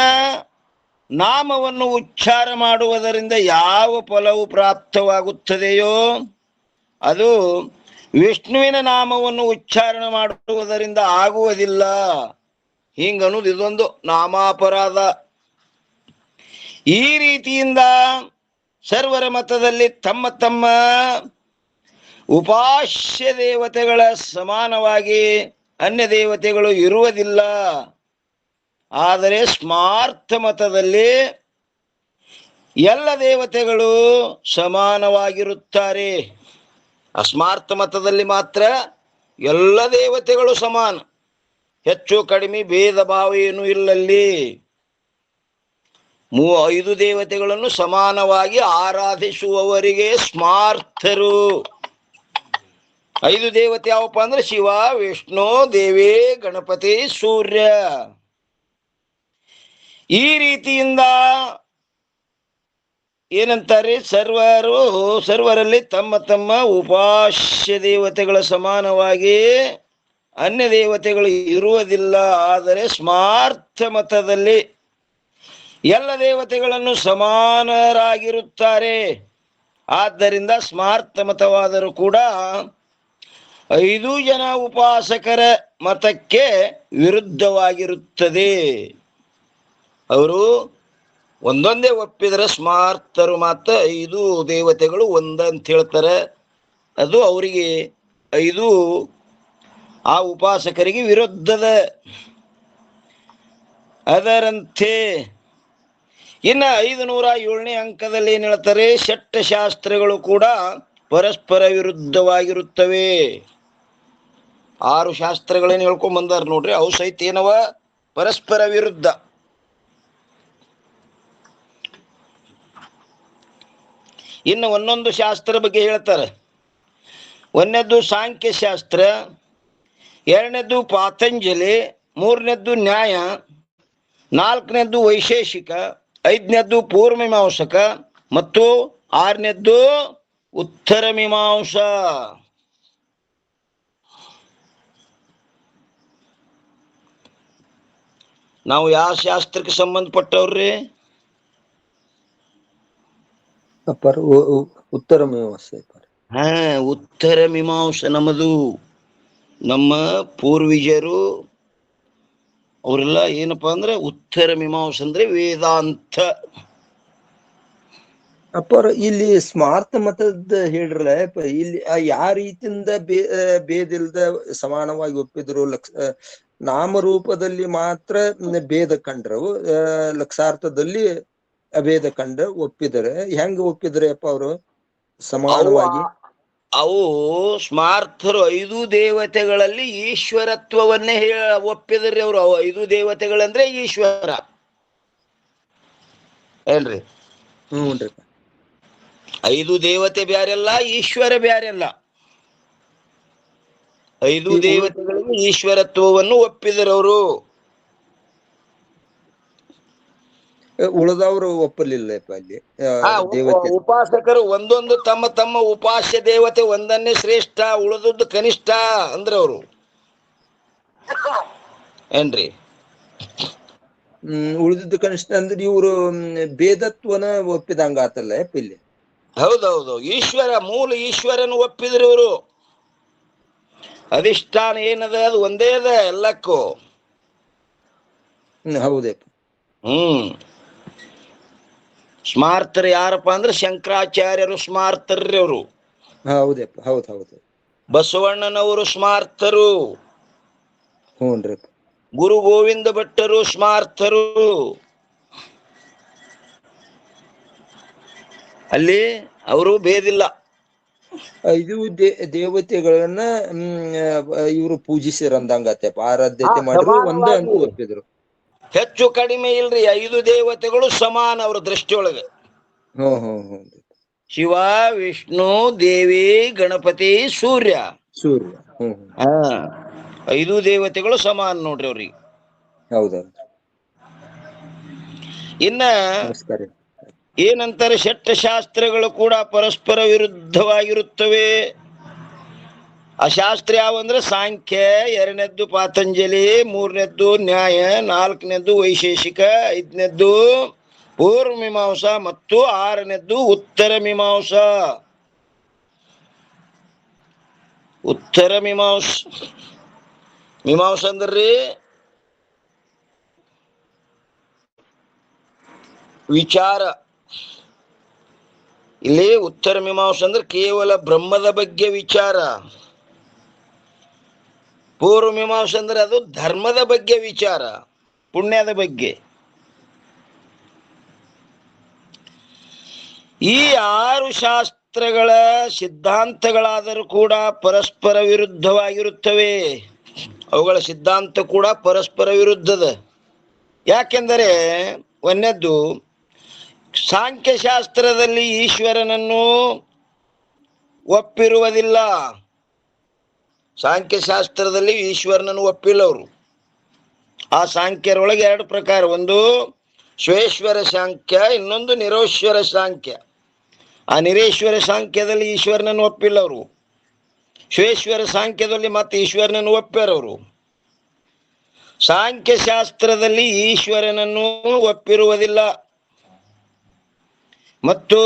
ನಾಮವನ್ನು ಉಚ್ಚಾರ ಮಾಡುವುದರಿಂದ ಯಾವ ಫಲವು ಪ್ರಾಪ್ತವಾಗುತ್ತದೆಯೋ ಅದು ವಿಷ್ಣುವಿನ ನಾಮವನ್ನು ಉಚ್ಚಾರಣೆ ಮಾಡುವುದರಿಂದ ಆಗುವುದಿಲ್ಲ. ಹಿಂಗನ್ನೋದು ಇದೊಂದು ನಾಮಾಪರಾಧ. ಈ ರೀತಿಯಿಂದ ಸರ್ವರ ಮತದಲ್ಲಿ ತಮ್ಮ ತಮ್ಮ ಉಪಾಸ್ಯ ದೇವತೆಗಳ ಸಮಾನವಾಗಿ ಅನ್ಯ ದೇವತೆಗಳು ಇರುವುದಿಲ್ಲ. ಆದರೆ ಸ್ಮಾರ್ಥ ಮತದಲ್ಲಿ ಎಲ್ಲ ದೇವತೆಗಳು ಸಮಾನವಾಗಿರುತ್ತಾರೆ. ಅಸ್ಮಾರ್ಥ ಮತದಲ್ಲಿ ಮಾತ್ರ ಎಲ್ಲ ದೇವತೆಗಳು ಸಮಾನ, ಹೆಚ್ಚು ಕಡಿಮೆ ಭೇದ ಭಾವ ಏನು ಇಲ್ಲಲ್ಲಿ. 5 ದೇವತೆಗಳನ್ನು ಸಮಾನವಾಗಿ ಆರಾಧಿಸುವವರಿಗೆ ಸ್ಮಾರ್ಥರು. 5 ದೇವತೆ ಯಾವಪ್ಪ ಅಂದ್ರೆ ಶಿವ, ವಿಷ್ಣು, ದೇವಿ, ಗಣಪತಿ, ಸೂರ್ಯ. ಈ ರೀತಿಯಿಂದ ಏನಂತಾರೆ? ಸರ್ವರಲ್ಲಿ ತಮ್ಮ ತಮ್ಮ ಉಪಾಸ್ಯ ದೇವತೆಗಳ ಸಮಾನವಾಗಿ ಅನ್ಯ ದೇವತೆಗಳು ಇರುವುದಿಲ್ಲ. ಆದರೆ ಸ್ಮಾರ್ಥ ಮತದಲ್ಲಿ ಎಲ್ಲ ದೇವತೆಗಳನ್ನು ಸಮಾನರಾಗಿರುತ್ತಾರೆ. ಆದ್ದರಿಂದ ಸ್ಮಾರ್ಥ ಮತವಾದರೂ ಕೂಡ 5 ಜನ ಉಪಾಸಕರ ಮತಕ್ಕೆ ವಿರುದ್ಧವಾಗಿರುತ್ತದೆ. ಅವರು ಒಂದೊಂದೇ ಒಪ್ಪಿದರೆ ಸ್ಮಾರ್ತರು ಮಾತ್ರ 5 ದೇವತೆಗಳು ಒಂದಂತ ಹೇಳ್ತಾರೆ. ಅದು ಅವರಿಗೆ 5 ಆ ಉಪಾಸಕರಿಗೆ ವಿರುದ್ಧದ. ಅದರಂತೆ ಇನ್ನು 507ನೇ ಅಂಕದಲ್ಲಿ ಏನ್ ಹೇಳ್ತಾರೆ? ಷಟ್ಶಾಸ್ತ್ರಗಳು ಕೂಡ ಪರಸ್ಪರ ವಿರುದ್ಧವಾಗಿರುತ್ತವೆ. 6 ಶಾಸ್ತ್ರಗಳೇನು ಹೇಳ್ಕೊಂಡ್ ಬಂದಾರ ನೋಡ್ರಿ, ಅವು ಸಹಿತ ಏನವ? ಪರಸ್ಪರ ವಿರುದ್ಧ. ಇನ್ನು ಒಂದೊಂದು ಶಾಸ್ತ್ರ ಬಗ್ಗೆ ಹೇಳ್ತಾರೆ. 1ನೇದ್ದು ಸಾಂಖ್ಯ ಶಾಸ್ತ್ರ, 2ನೇದ್ದು ಪಾತಂಜಲಿ, 3ನೇದ್ದು ನ್ಯಾಯ, 4ನೇದ್ದು ವೈಶೇಷಿಕ, 5ನೇದ್ದು ಪೂರ್ವಮೀಮಾಂಸಕ ಮತ್ತು 6ನೇದ್ದು ಉತ್ತರ ಮೀಮಾಂಸ. ನಾವು ಯಾವ ಶಾಸ್ತ್ರಕ್ಕೆ ಸಂಬಂಧಪಟ್ಟವ್ರಿ? ಉತ್ತರ ಮೀಮಾಂಸೆ. ಉತ್ತರ ಮೀಮಾಂಸ ನಮ್ಮದು. ನಮ್ಮ ಪೂರ್ವಜರು ಅವರೆಲ್ಲ ಏನಪ್ಪಾ ಅಂದ್ರೆ ಉತ್ತರ ಮೀಮಾಂಸ ಅಂದ್ರೆ ವೇದಾಂತ. ಅಪ್ಪರ ಇಲ್ಲಿ ಸ್ಮಾರ್ಥ ಮತದ ಹೇಳ್ರಲ್ಲ ಇಲ್ಲಿ ಯಾವ ರೀತಿಯಿಂದ ಭೇದಿಲ್ದ ಸಮಾನವಾಗಿ ಒಪ್ಪಿದ್ರು. ನಾಮರೂಪದಲ್ಲಿ ಮಾತ್ರ ಭೇದ ಕಂಡ್ರು, ಲಕ್ಷಾರ್ಥದಲ್ಲಿ ಅಭೇದ ಕಂಡ ಒಪ್ಪಿದರೆ ಹೆಂಗ ಒಪ್ಪಿದ್ರೆ ಅಪ್ಪ ಅವರು ಸಮಾನವಾಗಿ? ಅವು ಸ್ಮಾರ್ಥರು 5 ದೇವತೆಗಳಲ್ಲಿ ಈಶ್ವರತ್ವವನ್ನೇ ಒಪ್ಪಿದ್ರಿ ಅವರು. 5 ದೇವತೆಗಳಂದ್ರೆ ಈಶ್ವರ ಏನ್ರಿ? 5 ದೇವತೆ ಬ್ಯಾರೆಲ್ಲ, ಈಶ್ವರ ಬ್ಯಾರೆಲ್ಲ. 5 ದೇವತೆಗಳಿಗೆ ಈಶ್ವರತ್ವವನ್ನು ಒಪ್ಪಿದರವರು. ಉಳಿದವರು ಒಪ್ಪಲಿಲ್ಲ ಅಲ್ಲಿ. ಉಪಾಸಕರು ಒಂದೊಂದು ತಮ್ಮ ತಮ್ಮ ಉಪಾಸ್ಯ ದೇವತೆ ಒಂದನ್ನೇ ಶ್ರೇಷ್ಠ, ಉಳಿದದ್ದು ಕನಿಷ್ಠ ಅಂದ್ರೆ ಅವರು ಏನ್ರಿ? ಉಳಿದದ್ದು ಕನಿಷ್ಠ ಅಂದ್ರೆ ಇವರು ಭೇದತ್ವನ ಒಪ್ಪಿದಂಗ ಆತಲ್ಲ ಇಲ್ಲಿ. ಹೌದೌದು, ಮೂಲ ಈಶ್ವರನು ಒಪ್ಪಿದ್ರು ಇವರು. ಅಧಿಷ್ಠಾನ ಏನದ ಅದು ಒಂದೇ ಅದ ಎಲ್ಲಕ್ಕೂ. ಹೌದಪ್ಪ. ಸ್ಮಾರ್ತರು ಯಾರಪ್ಪ ಅಂದ್ರೆ ಶಂಕರಾಚಾರ್ಯರು ಸ್ಮಾರ್ತರ್ರಿ ಅವರು. ಹೌದಪ್ಪ, ಹೌದು. ಬಸವಣ್ಣನವರು ಸ್ಮಾರ್ತರು. ಹ್ಞೂನ್ರಿ. ಗುರು ಗೋವಿಂದ ಭಟ್ಟರು ಸ್ಮಾರ್ತರು. ಅಲ್ಲಿ ಅವರು ಭೇದಿಲ್ಲ. 5 ದೇವತೆಗಳನ್ನ ಇವರು ಪೂಜಿಸಿರಂದಂಗತ್ತಪ್ಪ, ಆರಾಧ್ಯತೆ ಮಾಡಿದ್ರು, ಒಂದು ಅಂತ ಒಪ್ಪಿದ್ರು. ಹೆಚ್ಚು ಕಡಿಮೆ ಇಲ್ರಿ, 5 ದೇವತೆಗಳು ಸಮಾನ ಅವ್ರ ದೃಷ್ಟಿಯೊಳಗೆ. ಶಿವ, ವಿಷ್ಣು, ದೇವಿ, ಗಣಪತಿ, ಸೂರ್ಯ. 5 ದೇವತೆಗಳು ಸಮಾನ ನೋಡ್ರಿ ಅವ್ರಿಗೆ. ಹೌದೌದು. ಇನ್ನ ಏನಂತಾರೆ, ಷಟ್ಶಾಸ್ತ್ರಗಳು ಕೂಡ ಪರಸ್ಪರ ವಿರುದ್ಧವಾಗಿರುತ್ತವೆ. ಆ ಶಾಸ್ತ್ರ ಯಾವಂದ್ರೆ ಸಾಂಖ್ಯ, 2ನೇದ್ದು ಪಾತಂಜಲಿ, 3ನೇದ್ದು ನ್ಯಾಯ, 4ನೇದ್ದು ವೈಶೇಷಿಕ, 5ನೇದ್ದು ಪೂರ್ವ ಮೀಮಾಂಸ ಮತ್ತು 6ನೇದ್ದು ಉತ್ತರ ಮೀಮಾಂಸ. ಉತ್ತರ ಮೀಮಾಂಸ ಅಂದ್ರಿ ವಿಚಾರ. ಇಲ್ಲಿ ಉತ್ತರ ಮೀಮಾಂಸ ಅಂದ್ರೆ ಕೇವಲ ಬ್ರಹ್ಮದ ಬಗ್ಗೆ ವಿಚಾರ. ಪೂರ್ವ ಮೀಮಾಂಸ ಅಂದ್ರೆ ಅದು ಧರ್ಮದ ಬಗ್ಗೆ ವಿಚಾರ, ಪುಣ್ಯದ ಬಗ್ಗೆ. ಈ 6 ಶಾಸ್ತ್ರಗಳ ಸಿದ್ಧಾಂತಗಳಾದರೂ ಕೂಡ ಪರಸ್ಪರ ವಿರುದ್ಧವಾಗಿರುತ್ತವೆ. ಅವುಗಳ ಸಿದ್ಧಾಂತ ಕೂಡ ಪರಸ್ಪರ ವಿರುದ್ಧದ. ಯಾಕೆಂದರೆ ಒಂದನೇದ್ದು, ಸಾಂಖ್ಯಶಾಸ್ತ್ರದಲ್ಲಿ ಈಶ್ವರನನ್ನು ಒಪ್ಪಿರುವುದಿಲ್ಲ. ಸಾಂಖ್ಯಶಾಸ್ತ್ರದಲ್ಲಿ ಈಶ್ವರನನ್ನು ಒಪ್ಪಿಲ್ಲ ಅವರು. ಆ ಸಾಂಖ್ಯರೊಳಗೆ 2 ಪ್ರಕಾರ, ಒಂದು ಸ್ವೇಶ್ವರ ಸಾಂಖ್ಯ, ಇನ್ನೊಂದು ನಿರೋಶ್ವರ ಸಾಂಖ್ಯ. ಆ ನಿರೇಶ್ವರ ಸಾಂಖ್ಯದಲ್ಲಿ ಈಶ್ವರನನ್ನು ಒಪ್ಪಿಲ್ಲ ಅವರು. ಸ್ವೇಶ್ವರ ಸಾಂಖ್ಯದಲ್ಲಿ ಮತ್ತೆ ಈಶ್ವರನನ್ನು ಒಪ್ಪ್ಯಾರವರು. ಸಾಂಖ್ಯಶಾಸ್ತ್ರದಲ್ಲಿ ಈಶ್ವರನನ್ನು ಒಪ್ಪಿರುವುದಿಲ್ಲ. ಮತ್ತು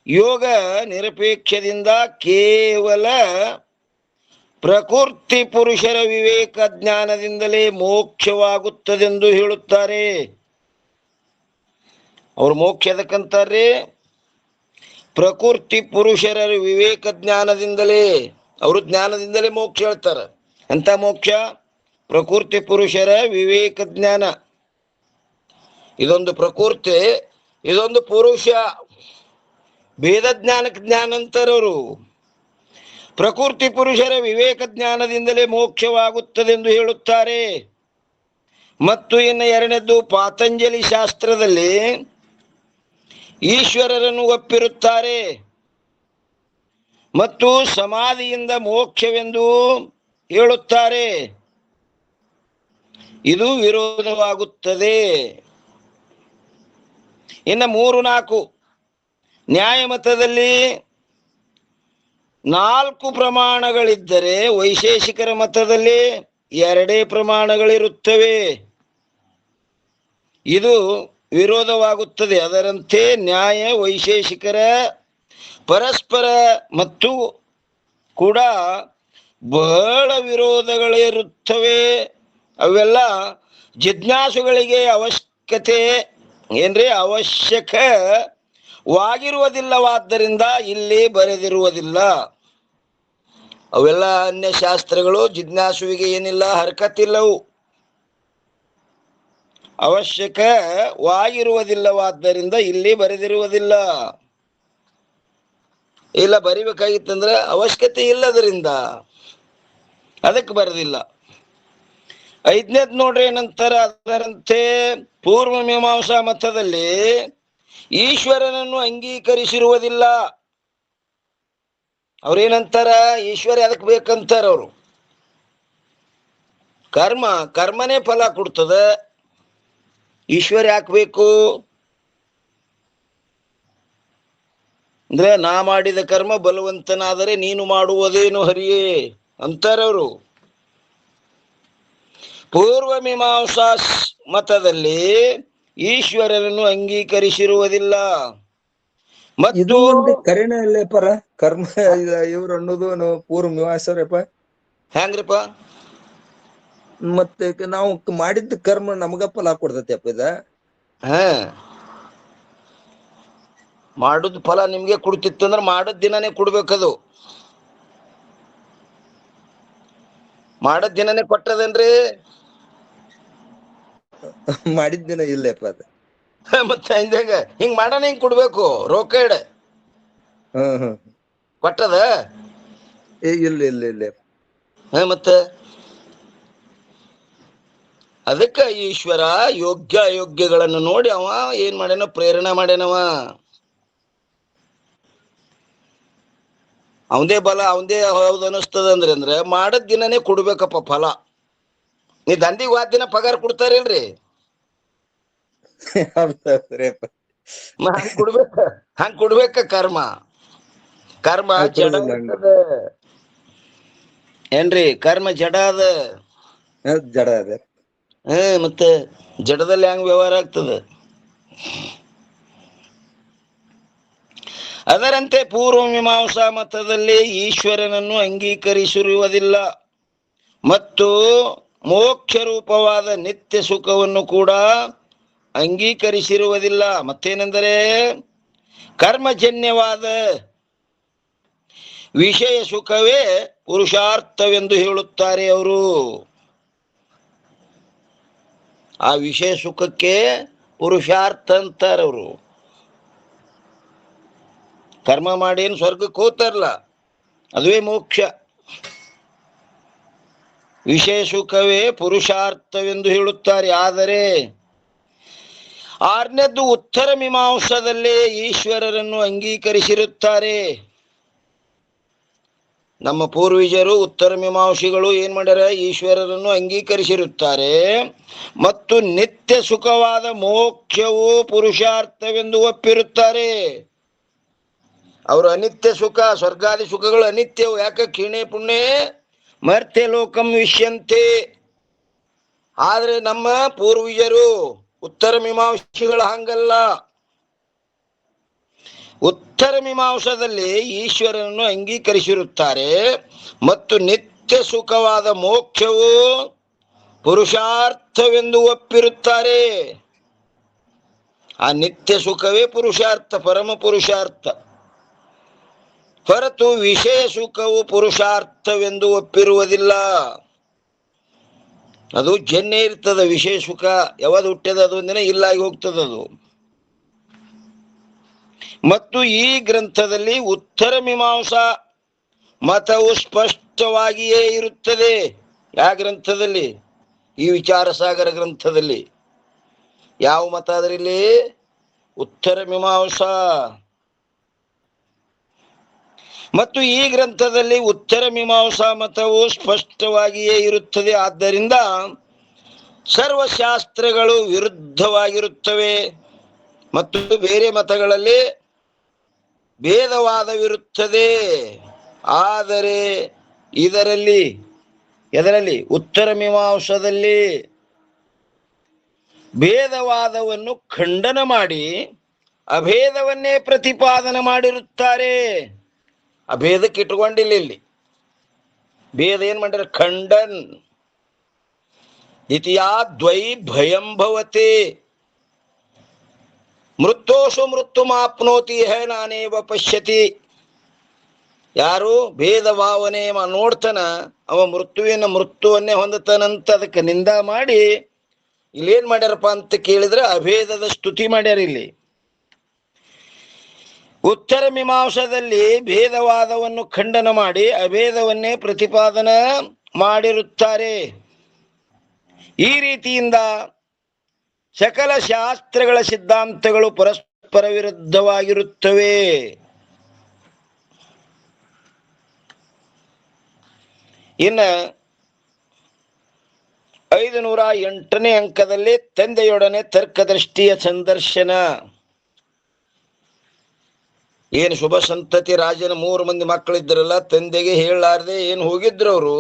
ಯೋಗ ನಿರಪೇಕ್ಷದಿಂದ ಕೇವಲ ಪ್ರಕೃತಿ ಪುರುಷರ ವಿವೇಕ ಜ್ಞಾನದಿಂದಲೇ ಮೋಕ್ಷವಾಗುತ್ತದೆಂದು ಹೇಳುತ್ತಾರೆ. ಅವ್ರು ಮೋಕ್ಷ ಎದಕ್ಕಂತಾರ್ರಿ? ಪ್ರಕೃತಿ ಪುರುಷರ ವಿವೇಕ ಜ್ಞಾನದಿಂದಲೇ, ಅವರು ಜ್ಞಾನದಿಂದಲೇ ಮೋಕ್ಷ ಹೇಳ್ತಾರೆ. ಎಂತ ಮೋಕ್ಷ? ಪ್ರಕೃತಿ ಪುರುಷರ ವಿವೇಕ ಜ್ಞಾನ. ಇದೊಂದು ಪ್ರಕೃತಿ, ಇದೊಂದು ಪುರುಷ. ಭೇದ ಜ್ಞಾನಕ್ಕೆ ಜ್ಞಾನ ಅಂತಾರವರು. ಪ್ರಕೃತಿ ಪುರುಷರ ವಿವೇಕ ಜ್ಞಾನದಿಂದಲೇ ಮೋಕ್ಷವಾಗುತ್ತದೆಂದು ಹೇಳುತ್ತಾರೆ. ಮತ್ತು ಇನ್ನು 2ನೇದ್ದು, ಪಾತಂಜಲಿ ಶಾಸ್ತ್ರದಲ್ಲಿ ಈಶ್ವರರನ್ನು ಒಪ್ಪಿರುತ್ತಾರೆ ಮತ್ತು ಸಮಾಧಿಯಿಂದ ಮೋಕ್ಷವೆಂದು ಹೇಳುತ್ತಾರೆ. ಇದು ವಿರೋಧವಾಗುತ್ತದೆ. ಇನ್ನು 3-4 ನ್ಯಾಯಮತದಲ್ಲಿ 4 ಪ್ರಮಾಣಗಳಿದ್ದರೆ, ವೈಶೇಷಿಕರ ಮತದಲ್ಲಿ 2 ಪ್ರಮಾಣಗಳಿರುತ್ತವೆ. ಇದು ವಿರೋಧವಾಗುತ್ತದೆ. ಅದರಂತೆ ನ್ಯಾಯ ವೈಶೇಷಿಕರ ಪರಸ್ಪರ ಮತ್ತು ಕೂಡ ಬಹಳ ವಿರೋಧಗಳಿರುತ್ತವೆ. ಅವೆಲ್ಲ ಜಿಜ್ಞಾಸುಗಳಿಗೆ ಅವಶ್ಯಕತೆ ಏನ್ರಿ ಅವಶ್ಯಕವಾಗಿರುವುದಿಲ್ಲವಾದ್ದರಿಂದ ಇಲ್ಲಿ ಬರೆದಿರುವುದಿಲ್ಲ. ಅವೆಲ್ಲ ಅನ್ಯ ಶಾಸ್ತ್ರಗಳು ಜಿಜ್ಞಾಸುವಿಗೆ ಏನಿಲ್ಲ, ಹರಕತ್ತಿಲ್ಲವು. ಅವಶ್ಯಕವಾಗಿರುವುದಿಲ್ಲವಾದ್ದರಿಂದ ಇಲ್ಲಿ ಬರೆದಿರುವುದಿಲ್ಲ. ಇಲ್ಲ ಬರಿಬೇಕಾಗಿತ್ತಂದ್ರೆ ಅವಶ್ಯಕತೆ ಇಲ್ಲದರಿಂದ ಅದಕ್ಕೆ ಬರೆದಿಲ್ಲ. 5ನೇದ್ ನೋಡ್ರಿ ನಂತರ ಅದರಂತೆ ಪೂರ್ವ ಮೀಮಾಂಸಾ ಮತದಲ್ಲಿ ಈಶ್ವರನನ್ನು ಅಂಗೀಕರಿಸಿರುವುದಿಲ್ಲ. ಅವ್ರೇನಂತಾರ, ಈಶ್ವರ ಅದಕ್ಕೆ ಬೇಕಂತಾರ ಅವರು. ಕರ್ಮನೇ ಫಲ ಕೊಡ್ತದ, ಈಶ್ವರ ಯಾಕೆ ಬೇಕು ಅಂದ್ರೆ, ನಾ ಮಾಡಿದ ಕರ್ಮ ಬಲವಂತನಾದರೆ ನೀನು ಮಾಡುವುದೇನು ಹರಿಯೇ ಅಂತಾರವರು. ಪೂರ್ವ ಮೀಮಾಂಸಾ ಮತದಲ್ಲಿ ಈಶ್ವರನನ್ನು ಅಂಗೀಕರಿಸಿರುವುದಿಲ್ಲ. ಇದು ಮತ್ತು ಒಂದು ಕರೆನ ಅಲ್ಲೇ ಪರ ಕರ್ಮ ಇವ್ರು ಅನ್ನೋದು ಪೂರ್ವ ಮೀಮಾಂಸರಪ್ಪ. ಹೆಂಗ್ರಿಪ್ಪ? ಮತ್ತೆ ನಾವು ಮಾಡಿದ ಕರ್ಮ ನಮಗ ಫಲ ಕೊಡ್ತತಿ ಅಪ್ಪ ಇದ. ಮಾಡುದ್ ಫಲ ನಿಮ್ಗೆ ಕೊಡ್ತಿತ್ತು ಅಂದ್ರೆ ಮಾಡದ್ ದಿನನೇ ಕೊಡ್ಬೇಕದು. ಮಾಡದ್ ದಿನನೇ ಕೊಟ್ಟದೇನ್ರಿ? ಮಾಡಿದ ದಿನ ಇಲ್ಲಪ್ಪ ಅದ. ಮತ್ತೆ ಹಿಂಗ್ ಮಾಡೋಣ, ಹಿಂಗ್ ಕೊಡ್ಬೇಕು ರೊಕ್ಕ ಇಡ ಕೊಟ್ಟದ ಇಲ್ಲ ಇಲ್ಲ ಇಲ್ಲ. ಮತ್ತೆ ಅದಕ್ಕ ಈಶ್ವರ ಯೋಗ್ಯ ಅಯೋಗ್ಯಗಳನ್ನು ನೋಡಿ ಅವ ಏನ್ ಮಾಡ್ಯಾನ, ಪ್ರೇರಣೆ ಮಾಡ್ಯಾನವ. ಅವಂದೇ ಬಲ ಅವಂದೇ ಹೌದು ಅನಿಸ್ತದ ಅಂದ್ರೆ ಮಾಡದ್ ದಿನನೇ ಕೊಡ್ಬೇಕಪ್ಪ ಫಲ. ನೀ ದಂಡಿಗೆ ವಾದ ದಿನ ಪಗಾರ ಕೊಡ್ತಾರಿಲ್ರಿ, ಹಂಗ್ ಕೊಡ್ಬೇಕ. ಕರ್ಮ ಜಡ ಇರ್ತದ ಏನ್ರಿ? ಕರ್ಮ ಜಡ ಅದ, ಜಡ ಅದ. ಮತ್ತೆ ಜಡದಲ್ಲಿ ಹೆಂಗ್ ವ್ಯವಹಾರ ಆಗ್ತದೆ? ಅದರಂತೆ ಪೂರ್ವ ಮೀಮಾಂಸಾ ಮತದಲ್ಲಿ ಈಶ್ವರನನ್ನು ಅಂಗೀಕರಿಸಿರುವುದಿಲ್ಲ ಮತ್ತು ಮೋಕ್ಷ ರೂಪವಾದ ನಿತ್ಯ ಸುಖವನ್ನು ಕೂಡ ಅಂಗೀಕರಿಸಿರುವುದಿಲ್ಲ. ಮತ್ತೇನೆಂದರೆ ಕರ್ಮಜನ್ಯವಾದ ವಿಷಯ ಸುಖವೇ ಪುರುಷಾರ್ಥವೆಂದು ಹೇಳುತ್ತಾರೆ ಅವರು. ಆ ವಿಷಯ ಸುಖಕ್ಕೆ ಪುರುಷಾರ್ಥ ಅಂತಾರವರು. ಕರ್ಮ ಮಾಡಿ ಏನು ಸ್ವರ್ಗಕ್ಕೆ ಹೋಗ್ತಾರಲ್ಲ, ಅದುವೇ ಮೋಕ್ಷ. ವಿಷಯ ಸುಖವೇ ಪುರುಷಾರ್ಥವೆಂದು ಹೇಳುತ್ತಾರೆ. ಆದರೆ 6ನೇದ್ದು ಉತ್ತರ ಮೀಮಾಂಸದಲ್ಲಿ ಈಶ್ವರರನ್ನು ಅಂಗೀಕರಿಸಿರುತ್ತಾರೆ. ನಮ್ಮ ಪೂರ್ವಜರು ಉತ್ತರ ಮೀಮಾಂಸಿಗಳು ಏನ್ ಮಾಡ್ಯಾರ, ಈಶ್ವರರನ್ನು ಅಂಗೀಕರಿಸಿರುತ್ತಾರೆ ಮತ್ತು ನಿತ್ಯ ಸುಖವಾದ ಮೋಕ್ಷವು ಪುರುಷಾರ್ಥವೆಂದು ಒಪ್ಪಿರುತ್ತಾರೆ. ಅವರು ಅನಿತ್ಯ ಸುಖ, ಸ್ವರ್ಗಾದಿ ಸುಖಗಳು ಅನಿತ್ಯವು. ಯಾಕೆ? ಕ್ಷೀಣೆ ಪುಣ್ಯ ಮರ್ತ್ಯ ಲೋಕಂ ವಿಷ್ಯಂತೆ. ಆದ್ರೆ ನಮ್ಮ ಪೂರ್ವಜರು ಉತ್ತರ ಮೀಮಾಂಸಿಗಳು ಹಂಗಲ್ಲ. ಉತ್ತರ ಮೀಮಾಂಸದಲ್ಲಿ ಈಶ್ವರನನ್ನು ಅಂಗೀಕರಿಸಿರುತ್ತಾರೆ ಮತ್ತು ನಿತ್ಯ ಸುಖವಾದ ಮೋಕ್ಷವು ಪುರುಷಾರ್ಥವೆಂದು ಒಪ್ಪಿರುತ್ತಾರೆ. ಆ ನಿತ್ಯ ಸುಖವೇ ಪುರುಷಾರ್ಥ, ಪರಮ ಪುರುಷಾರ್ಥ. ಹೊರತು ವಿಷಯ ಸುಖವು ಪುರುಷಾರ್ಥವೆಂದು ಒಪ್ಪಿರುವುದಿಲ್ಲ. ಅದು ಜನ್ಯ ಇರ್ತದ. ವಿಷಯ ಸುಖ ಯಾವಾಗ ಹುಟ್ಟ್ಯದ ಅದು ಒಂದಿನ ಇಲ್ಲಾಗಿ ಹೋಗ್ತದದು. ಮತ್ತು ಈ ಗ್ರಂಥದಲ್ಲಿ ಉತ್ತರ ಮೀಮಾಂಸಾ ಮತವು ಸ್ಪಷ್ಟವಾಗಿಯೇ ಇರುತ್ತದೆ. ಯಾವ ಗ್ರಂಥದಲ್ಲಿ? ಈ ವಿಚಾರ ಸಾಗರ ಗ್ರಂಥದಲ್ಲಿ. ಯಾವ ಮತ ಅದರಲ್ಲಿ? ಉತ್ತರ ಮೀಮಾಂಸಾ. ಮತ್ತು ಈ ಗ್ರಂಥದಲ್ಲಿ ಉತ್ತರ ಮೀಮಾಂಸಾ ಮತವು ಸ್ಪಷ್ಟವಾಗಿಯೇ ಇರುತ್ತದೆ. ಆದ್ದರಿಂದ ಸರ್ವಶಾಸ್ತ್ರಗಳು ವಿರುದ್ಧವಾಗಿರುತ್ತವೆ ಮತ್ತು ಬೇರೆ ಮತಗಳಲ್ಲಿ ಭೇದವಾದವಿರುತ್ತದೆ. ಆದರೆ ಇದರಲ್ಲಿ ಉತ್ತರ ಮೀಮಾಂಸದಲ್ಲಿ ಭೇದವಾದವನ್ನು ಖಂಡನ ಮಾಡಿ ಅಭೇದವನ್ನೇ ಪ್ರತಿಪಾದನೆ ಮಾಡಿರುತ್ತಾರೆ. ಅಭೇದಕ್ಕೆ ಇಟ್ಕೊಂಡಿಲ್ಲ ಇಲ್ಲಿ. ಭೇದ ಏನ್ ಮಾಡ್ಯಾರ? ಖಂಡನ್ ಇತಿಯಾ ದ್ವೈ ಭಯಂ ಭವತೆ ಮೃತ್ಯೋಷು ಮೃತ್ಯು ಮಾಪ್ನೋತಿ ಹೇ ನಾನೇವ ಪಶ್ಯತಿ. ಯಾರು ಭೇದ ಭಾವನೆ ನೋಡ್ತಾನ ಅವ ಮೃತ್ಯುವನ್ನೇ ಹೊಂದತಾನಂತ ಅದಕ್ಕೆ ನಿಂದ ಮಾಡಿ ಇಲ್ಲೇನ್ ಮಾಡ್ಯಾರಪ್ಪ ಅಂತ ಕೇಳಿದ್ರೆ ಅಭೇದದ ಸ್ತುತಿ ಮಾಡ್ಯಾರ. ಇಲ್ಲಿ ಉತ್ತರ ಮೀಮಾಂಸದಲ್ಲಿ ಭೇದವಾದವನ್ನು ಖಂಡನ ಮಾಡಿ ಅಭೇದವನ್ನೇ ಪ್ರತಿಪಾದನ ಮಾಡಿರುತ್ತಾರೆ. ಈ ರೀತಿಯಿಂದ ಸಕಲ ಶಾಸ್ತ್ರಗಳ ಸಿದ್ಧಾಂತಗಳು ಪರಸ್ಪರ ವಿರುದ್ಧವಾಗಿರುತ್ತವೆ. ಇನ್ನು 508ನೇ ಅಂಕದಲ್ಲಿ ತಂದೆಯೊಡನೆ ತರ್ಕದೃಷ್ಟಿಯ ಸಂದರ್ಶನ. ಏನು ಶುಭ ಸಂತತಿ ರಾಜನ 3 ಮಂದಿ ಮಕ್ಕಳಿದ್ರಲ್ಲ, ತಂದೆಗೆ ಹೇಳಲಾರ್ದೆ ಏನು ಹೋಗಿದ್ರು ಅವರು.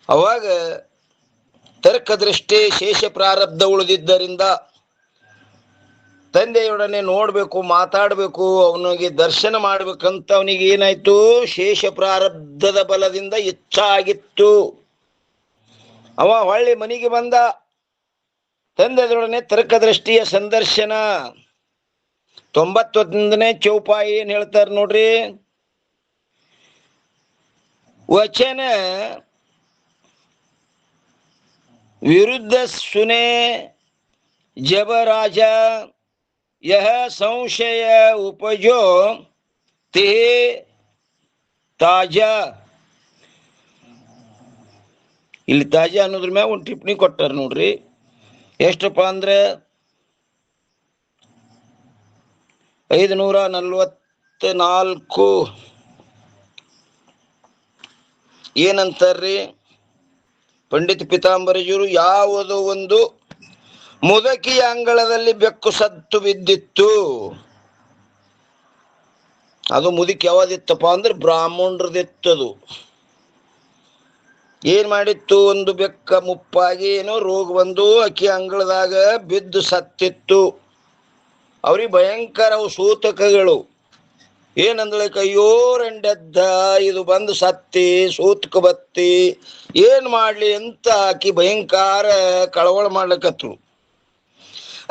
ಅವಾಗ ತರ್ಕದೃಷ್ಟಿ ಶೇಷ ಪ್ರಾರಬ್ಧ ಉಳಿದಿದ್ದರಿಂದ ತಂದೆಯೊಡನೆ ನೋಡ್ಬೇಕು, ಮಾತಾಡ್ಬೇಕು, ಅವನಿಗೆ ದರ್ಶನ ಮಾಡ್ಬೇಕಂತ ಅವನಿಗೆ ಏನಾಯ್ತು? ಶೇಷ ಪ್ರಾರಬ್ಧದ ಬಲದಿಂದ ಇಚ್ಛಾ ಆಗಿತ್ತು. ಅವ ಹೊಳ್ಳಿ ಮನೆಗೆ ಬಂದ. ತಂದೆಯೊಡನೆ ತರ್ಕದೃಷ್ಟಿಯ ಸಂದರ್ಶನ 91ನೇ ಚೌಪಾಯಿ ಏನ್ ಹೇಳ್ತಾರ ನೋಡ್ರಿ. ವಚನ ವಿರುದ್ಧ ಸುನೆ ಜಬರಾಜ ಯಹ ಸಂಶಯ ಉಪಜೋ ತೇ ತಾಜಾ. ಇಲ್ಲಿ ತಾಜಾ ಅನ್ನೋದ್ರ ಮ್ಯಾಗ ಒಂದು ಟಿಪ್ಪಣಿ ಕೊಟ್ಟಾರ ನೋಡ್ರಿ. ಎಷ್ಟಪ್ಪ ಅಂದ್ರೆ 544 ಏನಂತಾರ್ರಿ ಪಂಡಿತ ಪಿತಾಂಬರಜಿಯವರು? ಯಾವುದೋ ಒಂದು ಮುದಕಿಯ ಅಂಗಳದಲ್ಲಿ ಬೆಕ್ಕು ಸತ್ತು ಬಿದ್ದಿತ್ತು. ಅದು ಮುದುಕಿ ಯಾವ್ದಿತ್ತಪ್ಪ ಅಂದ್ರೆ ಬ್ರಾಹ್ಮಣರದಿತ್ತದು. ಏನ್ ಮಾಡಿತ್ತು? ಒಂದು ಬೆಕ್ಕ ಮುಪ್ಪಾಗಿ ಏನೋ ರೋಗ ಬಂದು ಅಕ್ಕಿ ಅಂಗಳದಾಗ ಬಿದ್ದು ಸತ್ತಿತ್ತು. ಅವ್ರಿಗೆ ಭಯಂಕರ ಸೂತಕಗಳು. ಏನಂದ್ಳಕ, ಅಯ್ಯೋ ರಂಡೆದ್ದ ಇದು ಬಂದು ಸತ್ತಿ ಸೂತಕ ಬತ್ತಿ ಏನ್ ಮಾಡ್ಲಿ ಅಂತ ಆಕಿ ಭಯಂಕರ ಕಳವಳ ಮಾಡ್ಲಿಕತ್ರು.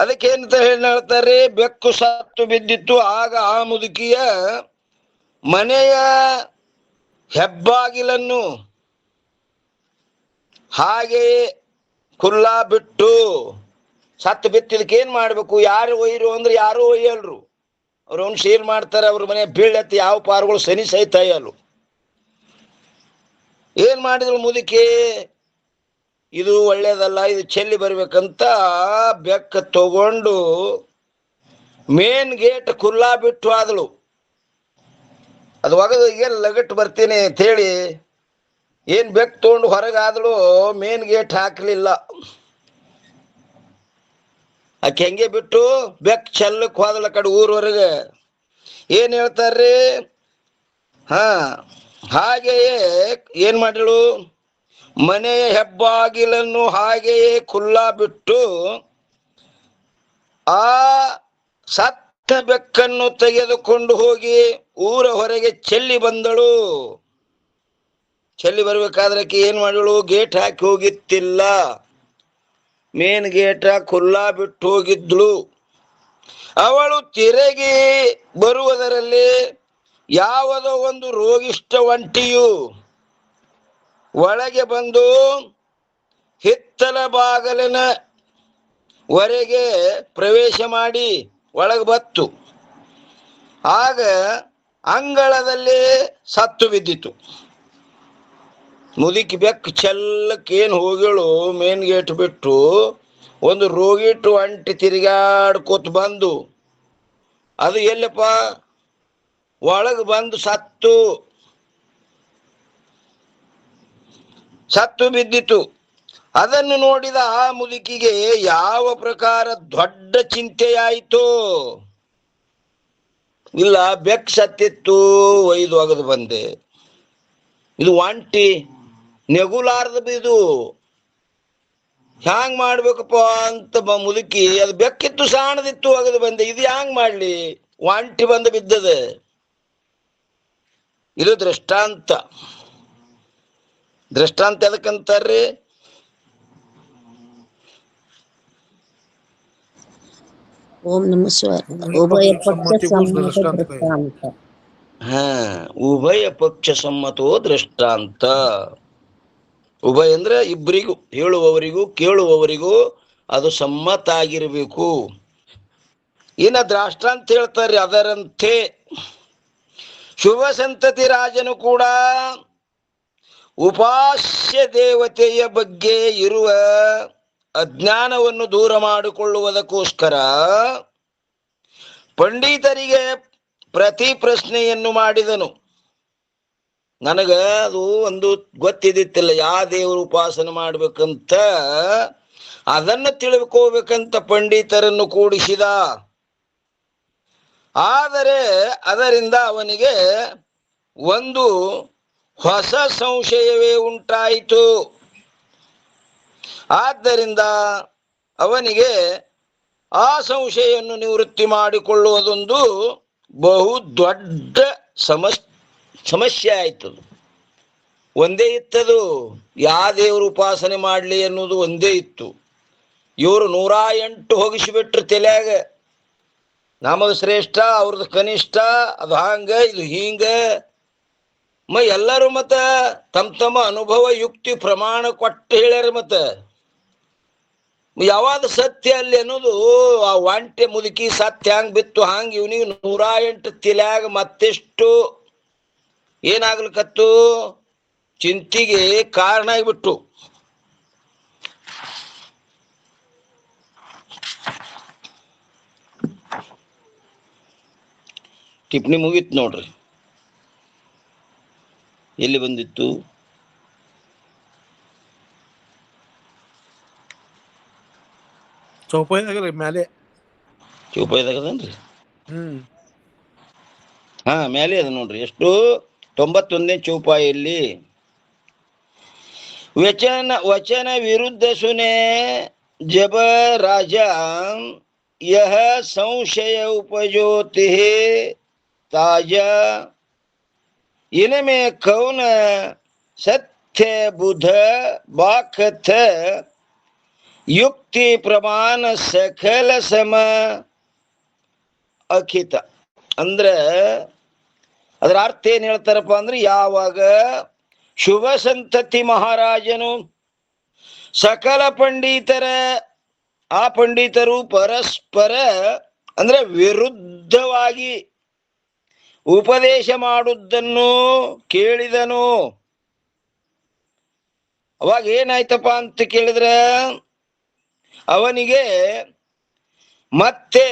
ಅದಕ್ಕೇನಂತ ಹೇಳ್ತಾರೆ? ಬೆಕ್ಕು ಸತ್ತು ಬಿದ್ದಿತ್ತು. ಆಗ ಆ ಮುದುಕಿಯ ಮನೆಯ ಹೆಬ್ಬಾಗಿಲನ್ನು ಹಾಗೆ ಖುಲ್ಲಾ ಬಿಟ್ಟು ಸತ್ತು ಬಿತ್ತಿದಕ್ಕೆ ಏನ್ ಮಾಡ್ಬೇಕು? ಯಾರು ಒಯ್ಯರು ಅಂದ್ರೆ ಯಾರು ಒಯ್ಯಲ್ರು. ಅವ್ರವ್ನು ಶೀರ್ ಮಾಡ್ತಾರೆ. ಅವ್ರ ಮನೆ ಬೀಳತ್ತೆ ಯಾವ ಪಾರುಗಳು ಸನಿ ಸಹಿತಾಯಲ್ಲು. ಏನ್ ಮಾಡಿದ್ರು ಮುದುಕಿ? ಇದು ಒಳ್ಳೇದಲ್ಲ, ಇದು ಚೆಲ್ಲಿ ಬರ್ಬೇಕಂತ ಬೆಕ್ಕ ತಗೊಂಡು ಮೇನ್ ಗೇಟ್ ಖುಲ್ಲಾ ಬಿಟ್ಟು ಆದಳು. ಅದು ಒಗದು ಏನ್ ಲಗಟ್ ಬರ್ತೀನಿ ಅಂತ ಹೇಳಿ ಏನ್ ಬೆಕ್ ತಗೊಂಡು ಹೊರಗಾದಳು. ಮೇನ್ ಗೇಟ್ ಹಾಕ್ಲಿಲ್ಲ. ಆಕೆ ಹೆಂಗೆ ಬಿಟ್ಟು ಬೆಕ್ ಚೆಲ್ಲಕ್ ಹೋದಳ ಕಡೆ ಊರವರೆಗೆ. ಏನ್ ಹೇಳ್ತಾರ್ರಿ? ಹಾಗೆಯೇ ಏನ್ ಮಾಡಿಳು? ಮನೆಯ ಹೆಬ್ಬಾಗಿಲನ್ನು ಹಾಗೆಯೇ ಖುಲ್ಲಾ ಬಿಟ್ಟು ಆ ಸತ್ತ ಬೆಕ್ಕನ್ನು ತೆಗೆದುಕೊಂಡು ಹೋಗಿ ಊರ ಹೊರಗೆ ಚೆಲ್ಲಿ ಬಂದಳು. ಚೆಲ್ಲಿ ಬರ್ಬೇಕಾದ್ರೆ ಏನ್ ಮಾಡಿಳು? ಗೇಟ್ ಹಾಕಿ ಹೋಗಿತ್ತಿಲ್ಲ, ಮೇನ್ ಗೇಟ ಖುಲ್ಲಾ ಬಿಟ್ಟು ಹೋಗಿದ್ಳು. ಅವಳು ತಿರುಗಿ ಬರುವುದರಲ್ಲಿ ಯಾವುದೋ ಒಂದು ರೋಗಿಷ್ಠ ಒಂಟಿಯು ಒಳಗೆ ಬಂದು ಹಿತ್ತಲ ಬಾಗಲಿನ ವರೆಗೆ ಪ್ರವೇಶ ಮಾಡಿ ಒಳಗೆ ಬತ್ತು. ಆಗ ಅಂಗಳದಲ್ಲಿ ಸತ್ತು ಬಿದ್ದಿತು. ಮುದುಕಿ ಬೆಕ್ಕು ಚೆಲ್ಲಕ್ಕೆ ಏನು ಹೋಗಳು ಮೇನ್ ಗೇಟ್ ಬಿಟ್ಟು ಒಂದು ರೋಗಿಟ್ಟು ಅಂಟಿ ತಿರುಗಾಡ್ಕೋತ ಬಂದು ಅದು ಎಲ್ಲಪ್ಪ ಒಳಗೆ ಬಂದು ಸತ್ತು ಬಿದ್ದಿತು. ಅದನ್ನು ನೋಡಿದ ಆ ಮುದುಕಿಗೆ ಯಾವ ಪ್ರಕಾರ ದೊಡ್ಡ ಚಿಂತೆಯಾಯಿತು. ಇಲ್ಲ, ಬೆಕ್ಕು ಸತ್ತಿತ್ತು, ಒಯ್ದು ಒಗದು ಬಂದೆ. ಇದು ಒಂಟಿ ನೆಗುಲಾರ್ದು ಇದು. ಹ್ಯಾಂಗ್ ಮಾಡ್ಬೇಕಪ್ಪ ಅಂತ ಮುದುಕಿ ಅದು ಬೆಕ್ಕಿತ್ತು ಸಾಣದಿತ್ತು ಒಗದು ಬಂದೆ, ಇದು ಹ್ಯಾಂಗ್ ಮಾಡ್ಲಿ, ವಾಂಟಿ ಬಂದು ಬಿದ್ದದ. ಇದು ದೃಷ್ಟಾಂತ. ದೃಷ್ಟಾಂತ ಎದಕ್ಕಂತಾರ್ರಿ? ಓಂ ನಮಃ ಶಿವಾಯ. ಉಭಯ ಪಕ್ಷ ಸಮ್ಮತ ದೃಷ್ಟಾಂತ. ಉಭಯ ಪಕ್ಷ ಸಮ್ಮತೋ ದೃಷ್ಟಾಂತ. ಉಭಯ ಅಂದ್ರೆ ಇಬ್ಬರಿಗೂ, ಹೇಳುವವರಿಗೂ ಕೇಳುವವರಿಗೂ ಅದು ಸಮ್ಮತ ಆಗಿರಬೇಕು. ಇನ್ನ ದೃಷ್ಟಾಂತ ಹೇಳ್ತಾರೆ, ಅದರಂತೆ ಶುಭ ಸಂತತಿ ರಾಜನು ಕೂಡ ಉಪಾಸ್ಯ ದೇವತೆಯ ಬಗ್ಗೆ ಇರುವ ಅಜ್ಞಾನವನ್ನು ದೂರ ಮಾಡಿಕೊಳ್ಳುವುದಕ್ಕೋಸ್ಕರ ಪಂಡಿತರಿಗೆ ಪ್ರತಿ ಪ್ರಶ್ನೆಯನ್ನು ಮಾಡಿದನು. ನನಗ ಅದು ಒಂದು ಗೊತ್ತಿದ್ದಿತ್ತಿಲ್ಲ, ಯಾವ ದೇವರು ಉಪಾಸನೆ ಮಾಡ್ಬೇಕಂತ. ಅದನ್ನು ತಿಳ್ಕೋಬೇಕಂತ ಪಂಡಿತರನ್ನು ಕೂಡಿಸಿದ. ಆದರೆ ಅದರಿಂದ ಅವನಿಗೆ ಒಂದು ಹೊಸ ಸಂಶಯವೇ ಉಂಟಾಯಿತು. ಆದ್ದರಿಂದ ಅವನಿಗೆ ಆ ಸಂಶಯವನ್ನು ನಿವೃತ್ತಿ ಮಾಡಿಕೊಳ್ಳುವುದೊಂದು ಬಹು ದೊಡ್ಡ ಸಮಸ್ಯೆ ಆಯ್ತು. ಒಂದೇ ಇತ್ತದು, ಯಾವ ದೇವರು ಉಪಾಸನೆ ಮಾಡಲಿ ಅನ್ನೋದು ಒಂದೇ ಇತ್ತು. ಇವರು 108 ಹೋಗಿಸಿಬಿಟ್ರು ತಲೆಯಾಗ. ನಮದು ಶ್ರೇಷ್ಠ, ಅವ್ರದ್ದು ಕನಿಷ್ಠ, ಅದು ಹಂಗ ಇದು ಹಿಂಗ. ಎಲ್ಲರೂ ಮತ್ತ ತಮ್ಮ ಅನುಭವ ಯುಕ್ತಿ ಪ್ರಮಾಣ ಕೊಟ್ಟು ಹೇಳ್ಯಾರ. ಮತ್ತ ಯಾವಾಗ ಸತ್ಯ ಅಲ್ಲಿ ಅನ್ನೋದು ಆ ವಾಂಟೆ ಮುದುಕಿ ಸತ್ಯ ಹಂಗ್ ಬಿತ್ತು, ಹಂಗ ಇವನಿಗೆ 108 ತಲೆಯಾಗ ಮತ್ತೆಷ್ಟು ಏನಾಗ್ಲಿಕ್ಕತ್ತು, ಚಿಂತಿಗೆ ಕಾರಣ ಆಗಿಬಿಟ್ಟು. ಟಿಪ್ಪಣಿ ಮುಗೀತು ನೋಡ್ರಿ. ಎಲ್ಲಿ ಬಂದಿತ್ತು? ಚೌಪಾಯಿದಾಗ ಮ್ಯಾಲೆ. ಚೌಪಾಯಿದಾಗದನ್ರಿ? ಮೇಲೆ ಅದ ನೋಡ್ರಿ. ಎಷ್ಟು? 91ನೇ ಚೌಪಾಯಿಯಲ್ಲಿ ವಚನ ವಿರುದ್ಧ ಸುನೆ ಜಬ ರಾಜ ಯಹ ಸಂಶಯ ಉಪಜೋತಿ ತಾಜಾ इनमें कौन सत्य बुध बाकथ युक्ति प्रमाण ಸಕಲ ಸಮ ಅಖಿತ. ಅಂದ್ರೆ ಅದರ ಅರ್ಥ ಏನ್ ಹೇಳ್ತಾರಪ್ಪ ಅಂದ್ರೆ, ಯಾವಾಗ ಶುಭ ಸಂತತಿ ಮಹಾರಾಜನು ಸಕಲ ಆ ಪಂಡಿತರು ಪರಸ್ಪರ ಅಂದ್ರೆ ವಿರುದ್ಧವಾಗಿ ಉಪದೇಶ ಮಾಡುವುದನ್ನು ಕೇಳಿದನು. ಅವಾಗ ಏನಾಯ್ತಪ್ಪ ಅಂತ ಕೇಳಿದ್ರೆ, ಅವನಿಗೆ ಮತ್ತೆ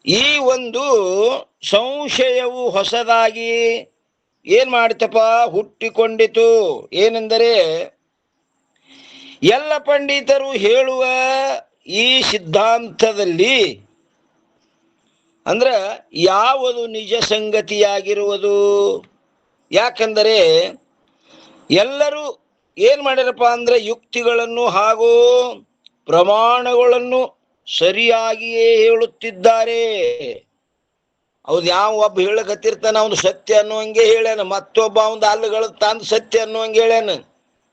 ಈ ಒಂದು ಸಂಶಯವು ಹೊಸದಾಗಿ ಏನ್ ಮಾಡಿತಪ್ಪ, ಹುಟ್ಟಿಕೊಂಡಿತು. ಏನೆಂದರೆ, ಎಲ್ಲ ಪಂಡಿತರು ಹೇಳುವ ಈ ಸಿದ್ಧಾಂತದಲ್ಲಿ ಅಂದ್ರ ಯಾವುದು ನಿಜ ಸಂಗತಿಯಾಗಿರುವುದು? ಯಾಕಂದರೆ ಎಲ್ಲರೂ ಏನ್ ಮಾಡ್ಯಾರಪ್ಪ ಅಂದ್ರೆ ಯುಕ್ತಿಗಳನ್ನು ಹಾಗೂ ಪ್ರಮಾಣಗಳನ್ನು ಸರಿಯಾಗಿಯೇ ಹೇಳುತ್ತಿದ್ದಾರೆ. ಹೌದು, ಯಾವ ಒಬ್ಬ ಹೇಳಕತ್ತಿರ್ತಾನ ಅವನು ಸತ್ಯ ಅನ್ನುವಂಗೆ ಹೇಳ್ಯಾನ, ಮತ್ತೊಬ್ಬ ಅವನ ಅಲ್ಲುಗಳು ತಂದು ಸತ್ಯ ಅನ್ನುವಂಗೆ ಹೇಳ್ಯಾನ,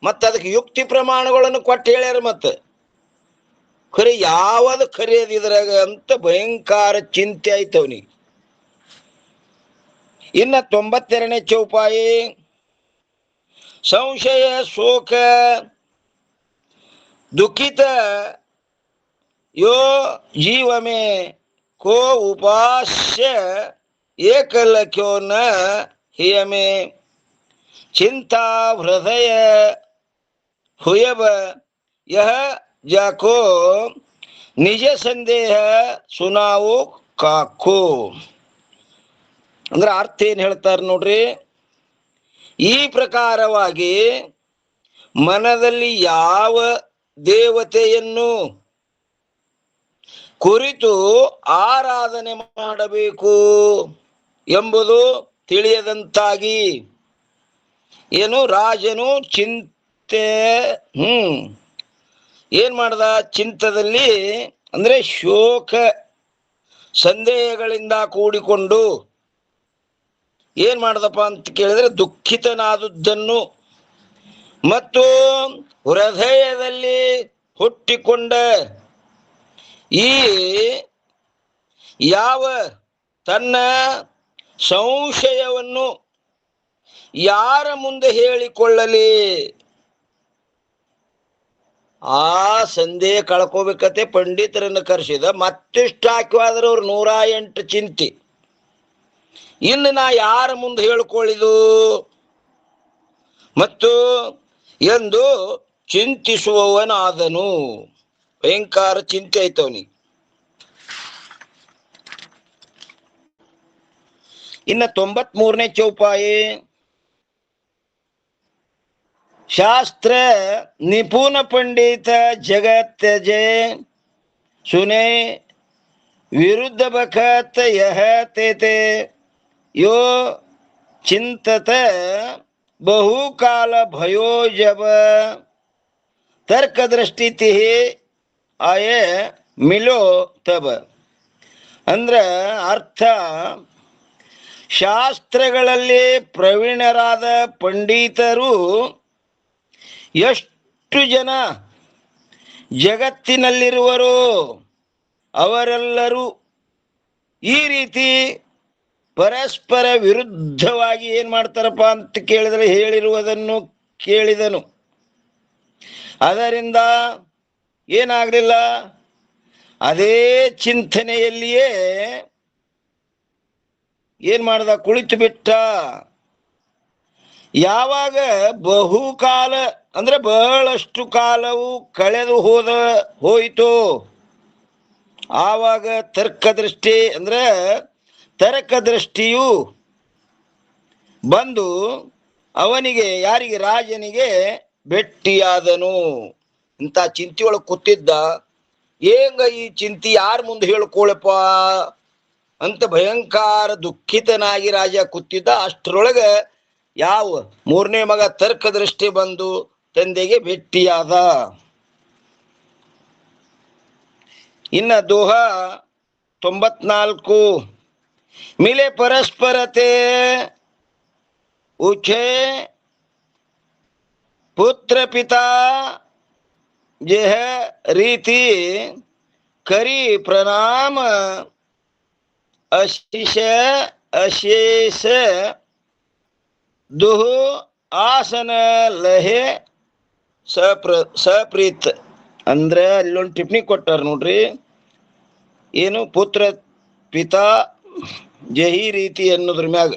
ಮತ್ತ ಅದಕ್ಕೆ ಯುಕ್ತಿ ಪ್ರಮಾಣಗಳನ್ನು ಕೊಟ್ಟು ಹೇಳ್ಯಾರ. ಮತ್ತೆ ಖರೆ ಯಾವುದು ಖರೆಯದಿದ್ರಾಗ ಅಂತ ಭಯಂಕರ ಚಿಂತೆ ಆಯ್ತು ಅವನಿಗೆ. ಇನ್ನ 92ನೇ ಚೌಪಾಯಿ ಸಂಶಯ ಶೋಕ ದುಃಖಿತ ಯೋ ಜೀವಮೇ ಕೋ ಉಪಾಸ್ಯ ಏಕಲಕ್ಯೋ ನ ಹಿಯಮೇ ಚಿಂತಾ ಹೃದಯ ಹುಯಬ ಯಹ ಜಾಕೋ ನಿಜ ಸಂದೇಹ ಸುನಾವು ಕಾಕು. ಅಂದ್ರೆ ಅರ್ಥ ಏನ್ ಹೇಳ್ತಾರೆ ನೋಡ್ರಿ. ಈ ಪ್ರಕಾರವಾಗಿ ಮನದಲ್ಲಿ ಯಾವ ದೇವತೆಯನ್ನು ಕುರಿತು ಆರಾಧನೆ ಮಾಡಬೇಕು ಎಂಬುದು ತಿಳಿಯದಂತಾಗಿ ರಾಜನು ಮತ್ತೆ ಏನ್ ಮಾಡ್ದ, ಚಿಂತದಲ್ಲಿ ಅಂದ್ರೆ ಶೋಕ ಸಂದೇಹಗಳಿಂದ ಕೂಡಿಕೊಂಡು ಏನ್ ಮಾಡ್ದಪ್ಪ ಅಂತ ಕೇಳಿದ್ರೆ ದುಃಖಿತನಾದದ್ದನ್ನು ಮತ್ತು ಹೃದಯದಲ್ಲಿ ಹುಟ್ಟಿಕೊಂಡ ಈ ಯಾವ ತನ್ನ ಸಂಶಯವನ್ನು ಯಾರ ಮುಂದೆ ಹೇಳಿಕೊಳ್ಳಲಿ, ಆ ಸಂದೇಹ ಕಳ್ಕೋಬೇಕತೆ ಪಂಡಿತರನ್ನು ಕರೆಸಿದ. ಮತ್ತಿಷ್ಟು ಹಾಕಿವಾದ್ರೆ ಅವ್ರು 108 ಚಿಂತೆ. ಇನ್ನು ನಾ ಯಾರ ಮುಂದೆ ಹೇಳ್ಕೊಳ್ಳಿದು ಮತ್ತು ಎಂದು ಚಿಂತಿಸುವವನಾದನು. ಭಯಂಕರ ಚಿಂತೆ ಆಯ್ತವನಿಗೆ. ಇನ್ನ 93ನೇ ಚೌಪಾಯಿ, ಶಾಸ್ತ್ರ ನಿಪುಣ ಪಂಡಿತ ಜಗತ್ಯಜೆ ಸುನೆ ವಿರುದ್ಧ ಬಖತ್ ಯಹ ತೇತೆ ಯೋ ಚಿಂತತ ಬಹುಕಾಲ ಭಯೋ ಜಬ ತರ್ಕ ದೃಷ್ಟಿ ಆಯೇ ಮಿಲೋ ತಬ. ಅಂದ್ರ ಅರ್ಥ, ಶಾಸ್ತ್ರಗಳಲ್ಲಿ ಪ್ರವೀಣರಾದ ಪಂಡಿತರು ಎಷ್ಟು ಜನ ಜಗತ್ತಿನಲ್ಲಿರುವರೋ ಅವರೆಲ್ಲರೂ ಈ ರೀತಿ ಪರಸ್ಪರ ವಿರುದ್ಧವಾಗಿ ಏನ್ ಮಾಡ್ತಾರಪ್ಪ ಅಂತ ಕೇಳಿದರೆ ಹೇಳಿರುವುದನ್ನು ಕೇಳಿದನು. ಅದರಿಂದ ಏನಾಗಲಿಲ್ಲ, ಅದೇ ಚಿಂತನೆಯಲ್ಲಿಯೇ ಏನ್ ಮಾಡ್ದ, ಕುಳಿತು ಬಿಟ್ಟ. ಯಾವಾಗ ಬಹುಕಾಲ ಅಂದ್ರೆ ಬಹಳಷ್ಟು ಕಾಲವು ಕಳೆದು ಹೋಯಿತು, ಆವಾಗ ತರ್ಕದೃಷ್ಟಿ ಅಂದ್ರೆ ತರ್ಕದೃಷ್ಟಿಯು ಬಂದು ಅವನಿಗೆ, ಯಾರಿಗೆ, ರಾಜನಿಗೆ ಭೇಟಿಯಾದನು. ಇಂಥ ಚಿಂತೆಯೊಳಗೆ ಕೂತಿದ್ದ. ಏಂಗ ಈ ಚಿಂತೆ ಯಾರ ಮುಂದೆ ಹೇಳ್ಕೊಳಪ್ಪ ಅಂತ ಭಯಂಕರ ದುಃಖಿತನಾಗಿ ರಾಜ ಕೂತಿದ್ದ. ಅಷ್ಟರೊಳಗ ಯಾವ 3ನೇ ಮಗ ತರ್ಕದೃಷ್ಟಿ ಬಂದು ತಂದೆಗೆ ಭೇಟಿಯಾದ. ಇನ್ನ ದೋಹ 94, ಮಿಲೆ ಪರಸ್ಪರತೆ ಉಛೆ ಪುತ್ರ ಪಿತಾ ಜಹ ರೀತಿ ಕರಿ ಪ್ರಣಾಮ ಅಶೇಷ ದುಹ ಆಸನ ಲಹೆ ಸಪ್ರೀತ್. ಅಂದ್ರೆ ಅಲ್ಲೊಂದು ಟಿಪ್ಪಣಿ ಕೊಟ್ಟಾರ ನೋಡ್ರಿ, ಏನು ಪುತ್ರ ಪಿತಾ ಜಹಿ ರೀತಿ ಅನ್ನೋದ್ರ ಮ್ಯಾಗ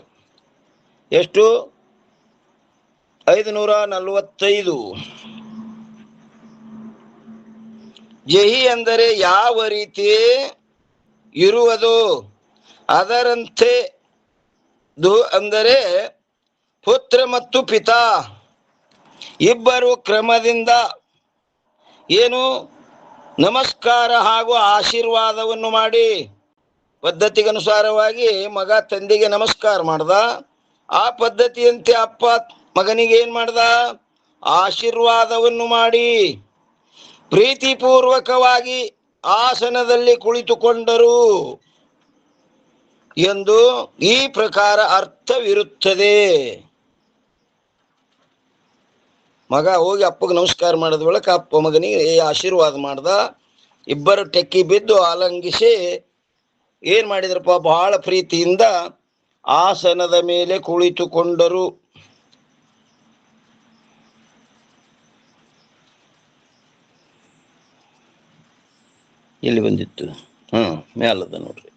ಎಷ್ಟು 545. ಜಹಿ ಅಂದರೆ ಯಾವ ರೀತಿ ಇರುವುದು ಅದರಂತೆ. ದು ಅಂದರೆ ಪುತ್ರ ಮತ್ತು ಪಿತಾ ಇಬ್ಬರು ಕ್ರಮದಿಂದ ಏನು ನಮಸ್ಕಾರ ಹಾಗೂ ಆಶೀರ್ವಾದವನ್ನು ಮಾಡಿ, ಪದ್ಧತಿಗನುಸಾರವಾಗಿ ಮಗ ತಂದೆಗೆ ನಮಸ್ಕಾರ ಮಾಡ್ದ. ಆ ಪದ್ಧತಿಯಂತೆ ಅಪ್ಪ ಮಗನಿಗೆ ಏನ್ ಮಾಡ್ದ, ಆಶೀರ್ವಾದವನ್ನು ಮಾಡಿ ಪ್ರೀತಿಪೂರ್ವಕವಾಗಿ ಆಸನದಲ್ಲಿ ಕುಳಿತುಕೊಂಡರು ಎಂದು ಈ ಪ್ರಕಾರ ಅರ್ಥವಿರುತ್ತದೆ. ಮಗ ಹೋಗಿ ಅಪ್ಪಗೆ ನಮಸ್ಕಾರ ಮಾಡಿದ ಬಳಿಕ ಅಪ್ಪ ಮಗನಿಗೆ ಆಶೀರ್ವಾದ ಮಾಡ್ದ. ಇಬ್ಬರು ಟೆಕ್ಕಿ ಬಿದ್ದು ಆಲಂಗಿಸಿ ಏನ್ ಮಾಡಿದ್ರಪ್ಪ, ಬಹಳ ಪ್ರೀತಿಯಿಂದ ಆಸನದ ಮೇಲೆ ಕುಳಿತುಕೊಂಡರು. ಎಲ್ಲಿ ಬಂದಿತ್ತು, ಮೇಲದ ನೋಡ್ರಿ.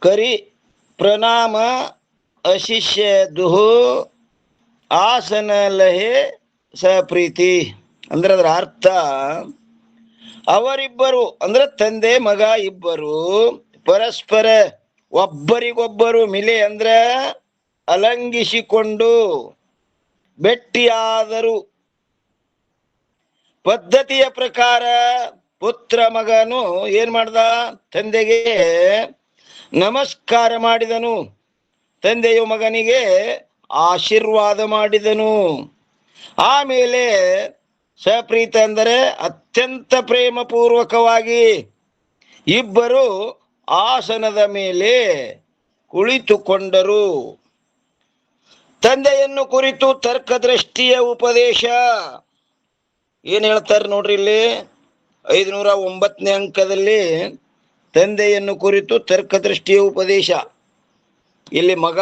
ಕರಿ ಪ್ರಣಾಮ ಅಶಿಷ್ಯ ದುಹು ಆಸನ ಲಹೆ ಸಪ್ರೀತಿ. ಅಂದ್ರೆ ಅದರ ಅರ್ಥ, ಅವರಿಬ್ಬರು ಅಂದ್ರೆ ತಂದೆ ಮಗ ಇಬ್ಬರು ಪರಸ್ಪರ ಒಬ್ಬರಿಗೊಬ್ಬರು ಮಿಲೆ ಅಂದ್ರೆ ಅಲಂಗಿಸಿಕೊಂಡು ಭೇಟಿಯಾದರು. ಪದ್ಧತಿಯ ಪ್ರಕಾರ ಪುತ್ರ ಮಗನು ಏನ್ ಮಾಡ್ದ, ತಂದೆಗೆ ನಮಸ್ಕಾರ ಮಾಡಿದನು. ತಂದೆಯು ಮಗನಿಗೆ ಆಶೀರ್ವಾದ ಮಾಡಿದನು. ಆಮೇಲೆ ಸಪ್ರೀತ ಅಂದರೆ ಅತ್ಯಂತ ಪ್ರೇಮ ಪೂರ್ವಕವಾಗಿ ಇಬ್ಬರು ಆಸನದ ಮೇಲೆ ಕುಳಿತುಕೊಂಡರು. ತಂದೆಯನ್ನು ಕುರಿತು ತರ್ಕದೃಷ್ಟಿಯ ಉಪದೇಶ ಏನ್ ಹೇಳ್ತಾರೆ ನೋಡ್ರಿ, ಇಲ್ಲಿ 509ನೇ ಅಂಕದಲ್ಲಿ ತಂದೆಯನ್ನು ಕುರಿತು ತರ್ಕದೃಷ್ಟಿಯ ಉಪದೇಶ. ಇಲ್ಲಿ ಮಗ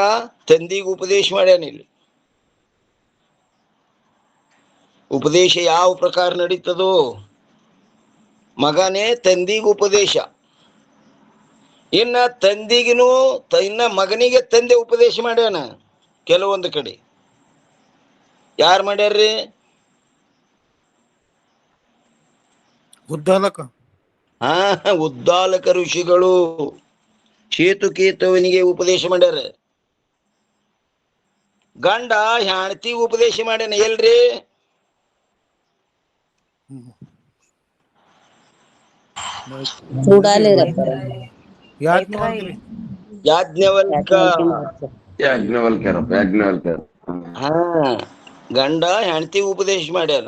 ತಂದೆಗೆ ಉಪದೇಶ ಮಾಡ್ಯಾನ. ಇಲ್ಲಿ ಉಪದೇಶ ಯಾವ ಪ್ರಕಾರ ನಡೀತದೋ, ಮಗನೇ ತಂದೆಗೆ ಉಪದೇಶ. ಇನ್ನ ತಂದೆಗಿನೂ ಇನ್ನ ಮಗನಿಗೆ ತಂದೆ ಉಪದೇಶ ಮಾಡ್ಯಾನ. ಕೆಲವೊಂದು ಕಡೆ ಯಾರು ಮಾಡ್ಯಾರ್ರಿ? ಉದ್ದಾಲಕ ಋಷಿಗಳು ಕೇತುವನಿಗೆ ಉಪದೇಶ ಮಾಡ್ಯಾರ. ಗಂಡ ಹೆಂಡತಿ ಉಪದೇಶ ಮಾಡ್ಯಾನ. ಎಲ್ರಿ? ಯಾಜ್ಞವಲ್ಕ್ಯರ್. ಗಂಡ ಹೆಂಡತಿ ಉಪದೇಶ ಮಾಡ್ಯಾರ.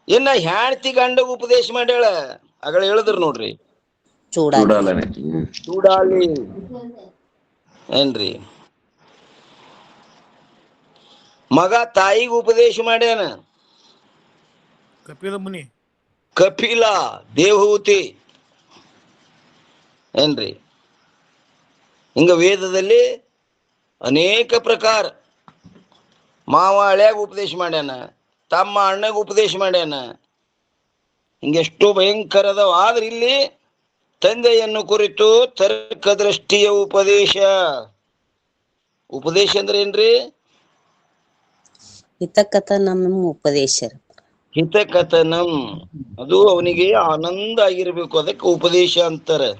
ಇನ್ನ ಹೆಂಡತಿ ಗಂಡ ಉಪದೇಶ ಮಾಡ್ಯಾಳ. ಅಗಳ ಹೇಳಿದ್ರು ನೋಡ್ರಿ, ಚೂಡಾಲಿ ಏನ್ರಿ? ಮಗ ತಾಯಿಗೆ ಉಪದೇಶ ಮಾಡ್ಯಾನ. ಕಪಿಲ ದೇವಹೂತಿ ಏನ್ರಿ? ಹಿಂಗ ವೇದದಲ್ಲಿ ಅನೇಕ ಪ್ರಕಾರ. ಮಾವ ಹಳ್ಯಾಗ ಉಪದೇಶ ಮಾಡ್ಯಾನ, ತಮ್ಮ ಅಣ್ಣಗ ಉಪದೇಶ ಮಾಡ್ಯಾನ. ಹಿಂಗೆಷ್ಟು ಭಯಂಕರದವ. ಆದ್ರೆ ಇಲ್ಲಿ ತಂದೆಯನ್ನು ಕುರಿತು ತರ್ಕದೃಷ್ಟಿಯ ಉಪದೇಶ. ಉಪದೇಶ ಅಂದ್ರೆ ಏನ್ರಿ? ಹಿತಕಥನಂ ಉಪದೇಶ. ಹಿತಕಥನಂ ಅದು ಅವನಿಗೆ ಆನಂದ ಆಗಿರ್ಬೇಕು, ಅದಕ್ಕೆ ಉಪದೇಶ ಅಂತಾರೆ.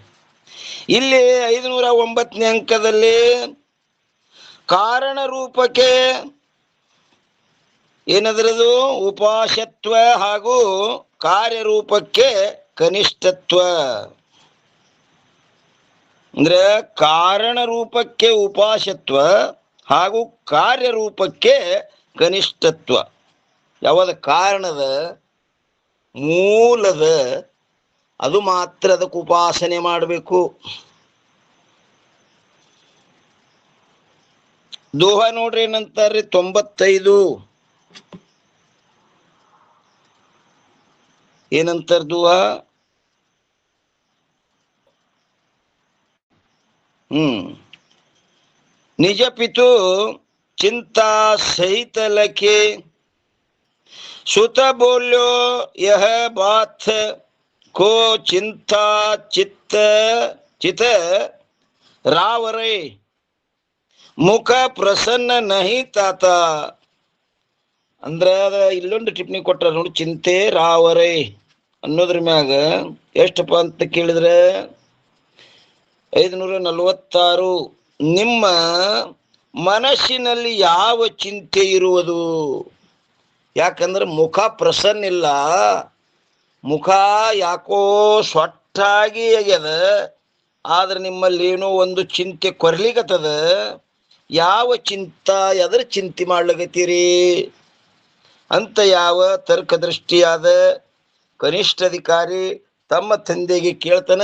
ಇಲ್ಲಿ 509ನೇ ಅಂಕದಲ್ಲಿ ಕಾರಣ ರೂಪಕ್ಕೆ ಏನದ್ರದು ಉಪಾಸತ್ವ ಹಾಗೂ ಕಾರ್ಯರೂಪಕ್ಕೆ ಕನಿಷ್ಠತ್ವ. ಅಂದ್ರೆ ಕಾರಣ ರೂಪಕ್ಕೆ ಉಪಾಸತ್ವ ಹಾಗೂ ಕಾರ್ಯರೂಪಕ್ಕೆ ಕನಿಷ್ಠತ್ವ. ಯಾವಾಗ ಕಾರಣದ ಮೂಲದ ಅದು ಮಾತ್ರ ಅದಕ್ಕೆ ಉಪಾಸನೆ ಮಾಡಬೇಕು. ದೋಹ ನೋಡ್ರಿ ಏನಂತಾರ್ರಿ 95 ಏನಂತಾರ ದೋಹ? ನಿಜ ಪಿತು ಚಿಂತಾ ಸಹಿತ ಲಖೆ ಸುತ ಬೋಲ್ಯೋ ಯಹ ಬಾತ್ ಕೋ ಚಿಂತಾ ಚಿತ ರಾವರೇ ಮುಖ ಪ್ರಸನ್ನ ನಹಿ ತಾತ. ಅಂದ್ರ ಅದ ಇಲ್ಲೊಂದು ಟಿಪ್ಪಣಿ ಕೊಟ್ಟಾರ ನೋಡಿ, ಚಿಂತೆ ರಾವರೇ ಅನ್ನೋದ್ರ ಮ್ಯಾಗ ಎಷ್ಟಪ್ಪ ಅಂತ ಕೇಳಿದ್ರೆ 546. ನಿಮ್ಮ ಮನಸ್ಸಿನಲ್ಲಿ ಯಾವ ಚಿಂತೆ ಇರುವುದು? ಯಾಕಂದ್ರೆ ಮುಖ ಪ್ರಸನ್ನ ಇಲ್ಲ, ಮುಖ ಯಾಕೋ ಸೊಟ್ಟಾಗಿ ಆಗ್ಯದ. ಆದ್ರೆ ನಿಮ್ಮಲ್ಲಿ ಏನೋ ಒಂದು ಚಿಂತೆ ಕೊರ್ಲಿಕತ್ತದ. ಯಾವ ಎದ್ರ ಚಿಂತೆ ಮಾಡ್ಲಿಕತ್ತೀರಿ ಅಂತ ಯಾವ ತರ್ಕದೃಷ್ಟಿಯಾದ ಕನಿಷ್ಠ ಅಧಿಕಾರಿ ತಮ್ಮ ತಂದೆಗೆ ಕೇಳ್ತಾನ.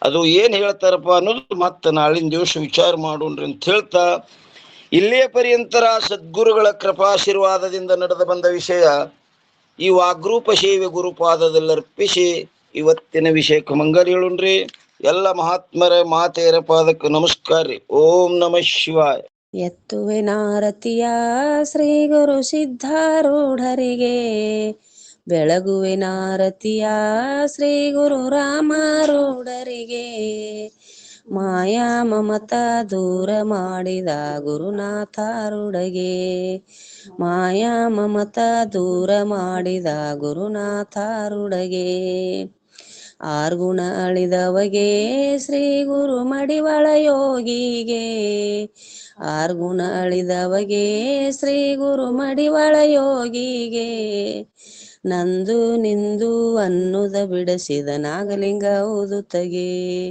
ಅದು ಏನ್ ಹೇಳ್ತಾರಪ್ಪ ಅನ್ನೋದು ಮತ್ತೆ ನಾಳಿನ ದಿವಸ ವಿಚಾರ ಮಾಡೋಣ್ರಿ ಅಂತ ಹೇಳ್ತಾ, ಇಲ್ಲೇ ಪರ್ಯಂತರ ಸದ್ಗುರುಗಳ ಕೃಪಾಶೀರ್ವಾದದಿಂದ ನಡೆದು ಬಂದ ವಿಷಯ ಈ ವಾಗ್ರೂಪ ಸೇವೆ ಗುರುಪಾದದಲ್ಲಿ ಅರ್ಪಿಸಿ ಇವತ್ತಿನ ವಿಷಯಕ್ಕೆ ಮಂಗಲ್ ಹೇಳುಣ್ರಿ. ಎಲ್ಲ ಮಹಾತ್ಮರ ಮಾತೆಯರ ಪಾದಕ್ಕೆ ನಮಸ್ಕಾರ ರೀ. ಓಂ ನಮಃ ಶಿವಾಯ. ಎತ್ತುವೆನಾರತಿಯ ಶ್ರೀ ಗುರು ಸಿದ್ಧಾರೂಢರಿಗೆ, ಬೆಳಗುವೆನಾರತಿಯ ಶ್ರೀ ಗುರು ರಾಮಾರೂಢರಿಗೆ, ಮಾಯಾ ಮಮತ ದೂರ ಮಾಡಿದ ಗುರುನಾಥಾರೂಢಗೆ, ಮಾಯಾ ಮಮತ ದೂರ ಮಾಡಿದ ಗುರುನಾಥಾರೂಢಗೆ, ಆರ್ಗುಣ ಅಳಿದವಗೆ ಶ್ರೀ ಗುರು ಮಡಿವಾಳ ಯೋಗಿಗೆ, ಆರ್ಗುಣ ಅಳಿದವಗೆ ಶ್ರೀ ಗುರು ಮಡಿವಾಳ ಯೋಗಿಗೆ, ನಂದು ನಿಂದು ಅನ್ನುದ ಬಿಡಿಸಿದ ನಾಗಲಿಂಗ ಊದುತ್ತಗೆ.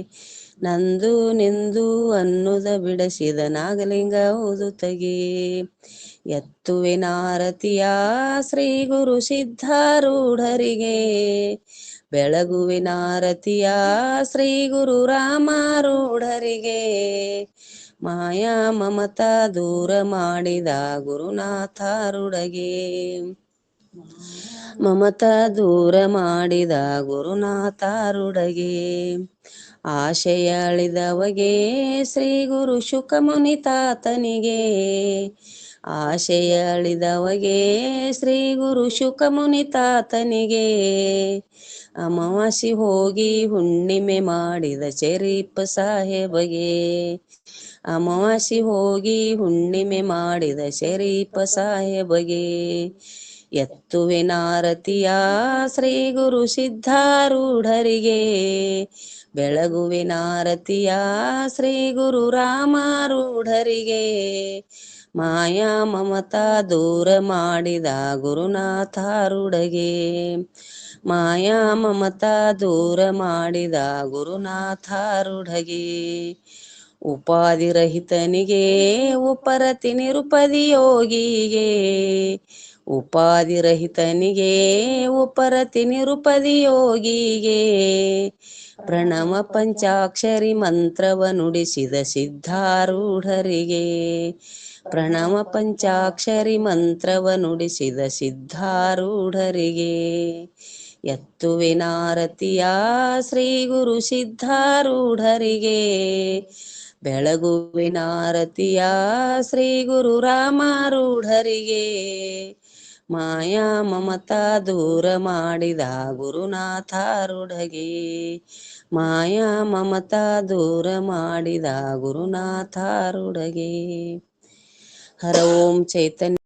ನಂದು ನಿಂದು ಅನ್ನುದ ಬಿಡಿಸಿದ ನಾಗಲಿಂಗ ಊದುತ್ತಗೆ. ಎತ್ತುವಿನಾರತಿಯ ಶ್ರೀ ಗುರು ಸಿದ್ಧಾರೂಢರಿಗೆ. ಬೆಳಗುವಿನಾರತಿಯ ಶ್ರೀ ಗುರು ರಾಮಾರೂಢರಿಗೆ. ಮಾಯಾ ಮಮತ ದೂರ ಮಾಡಿದ ಗುರುನಾಥಾರುಡಗೆ. ಮಮತ ದೂರ ಮಾಡಿದ ಗುರುನಾಥಾರುಡಗೆ. ಆಶಯ ಅಳಿದವಗೆ ಶ್ರೀ ಗುರು ಶುಕಮುನಿ ತಾತನಿಗೆ. ಆಶಯ ಅಳಿದವಗೆ ಶ್ರೀ ಗುರು ಶುಕಮುನಿ ತಾತನಿಗೆ. ಅಮಾವಾಸ್ಯೆ ಹೋಗಿ ಹುಣ್ಣಿಮೆ ಮಾಡಿದ ಶರೀಫ ಸಾಹೇಬಗೆ. ಅಮಾವಾಸ್ಯೆ ಹೋಗಿ ಹುಣ್ಣಿಮೆ ಮಾಡಿದ ಶರೀಫ ಸಾಹೇಬಗೆ. ಎತ್ತುವಿನಾರತಿಯ ಶ್ರೀ ಗುರು ಸಿದ್ಧಾರೂಢರಿಗೆ. ಬೆಳಗುವಿನಾರತಿಯ ಶ್ರೀ ಗುರು ರಾಮಾರೂಢರಿಗೆ. ಮಾಯಾ ಮಮತ ದೂರ ಮಾಡಿದ ಗುರುನಾಥಾರುಡಗೆ. ಮಾಯಾ ಮಮತ ದೂರ ಮಾಡಿದ ಗುರುನಾಥಾರುಡಗೆ. ಉಪಾಧಿರಹಿತನಿಗೆ ಉಪರತಿ ನಿರುಪದಿ ಯೋಗಿಗೆ. ಉಪಾಧಿರಹಿತನಿಗೆ ಉಪರತಿ ನಿರುಪದಿ ಯೋಗಿಗೆ. ಪ್ರಣವ ಪಂಚಾಕ್ಷರಿ ಮಂತ್ರವ ನುಡಿಸಿದ ಸಿದ್ಧಾರೂಢರಿಗೆ. ಪ್ರಣವ ಪಂಚಾಕ್ಷರಿ ಮಂತ್ರವ ನುಡಿಸಿದ ಸಿದ್ಧಾರೂಢರಿಗೆ. ಎತ್ತುವಿನಾರತಿಯ ಶ್ರೀ ಗುರು ಸಿದ್ಧಾರೂಢರಿಗೆ. ಬೆಳಗುವಿನಾರತಿಯ ಶ್ರೀ ಗುರು ರಾಮಾರೂಢರಿಗೆ. ಮಾಯಾ ಮಮತ ದೂರ ಮಾಡಿದ ಗುರುನಾಥಾರುಡಗೆ. ಮಾಯಾ ಮಮತ ದೂರ ಮಾಡಿದ ಗುರುನಾಥಾರುಡಗೆ. ಹರ ಓಂ ಚೈತನ್ಯ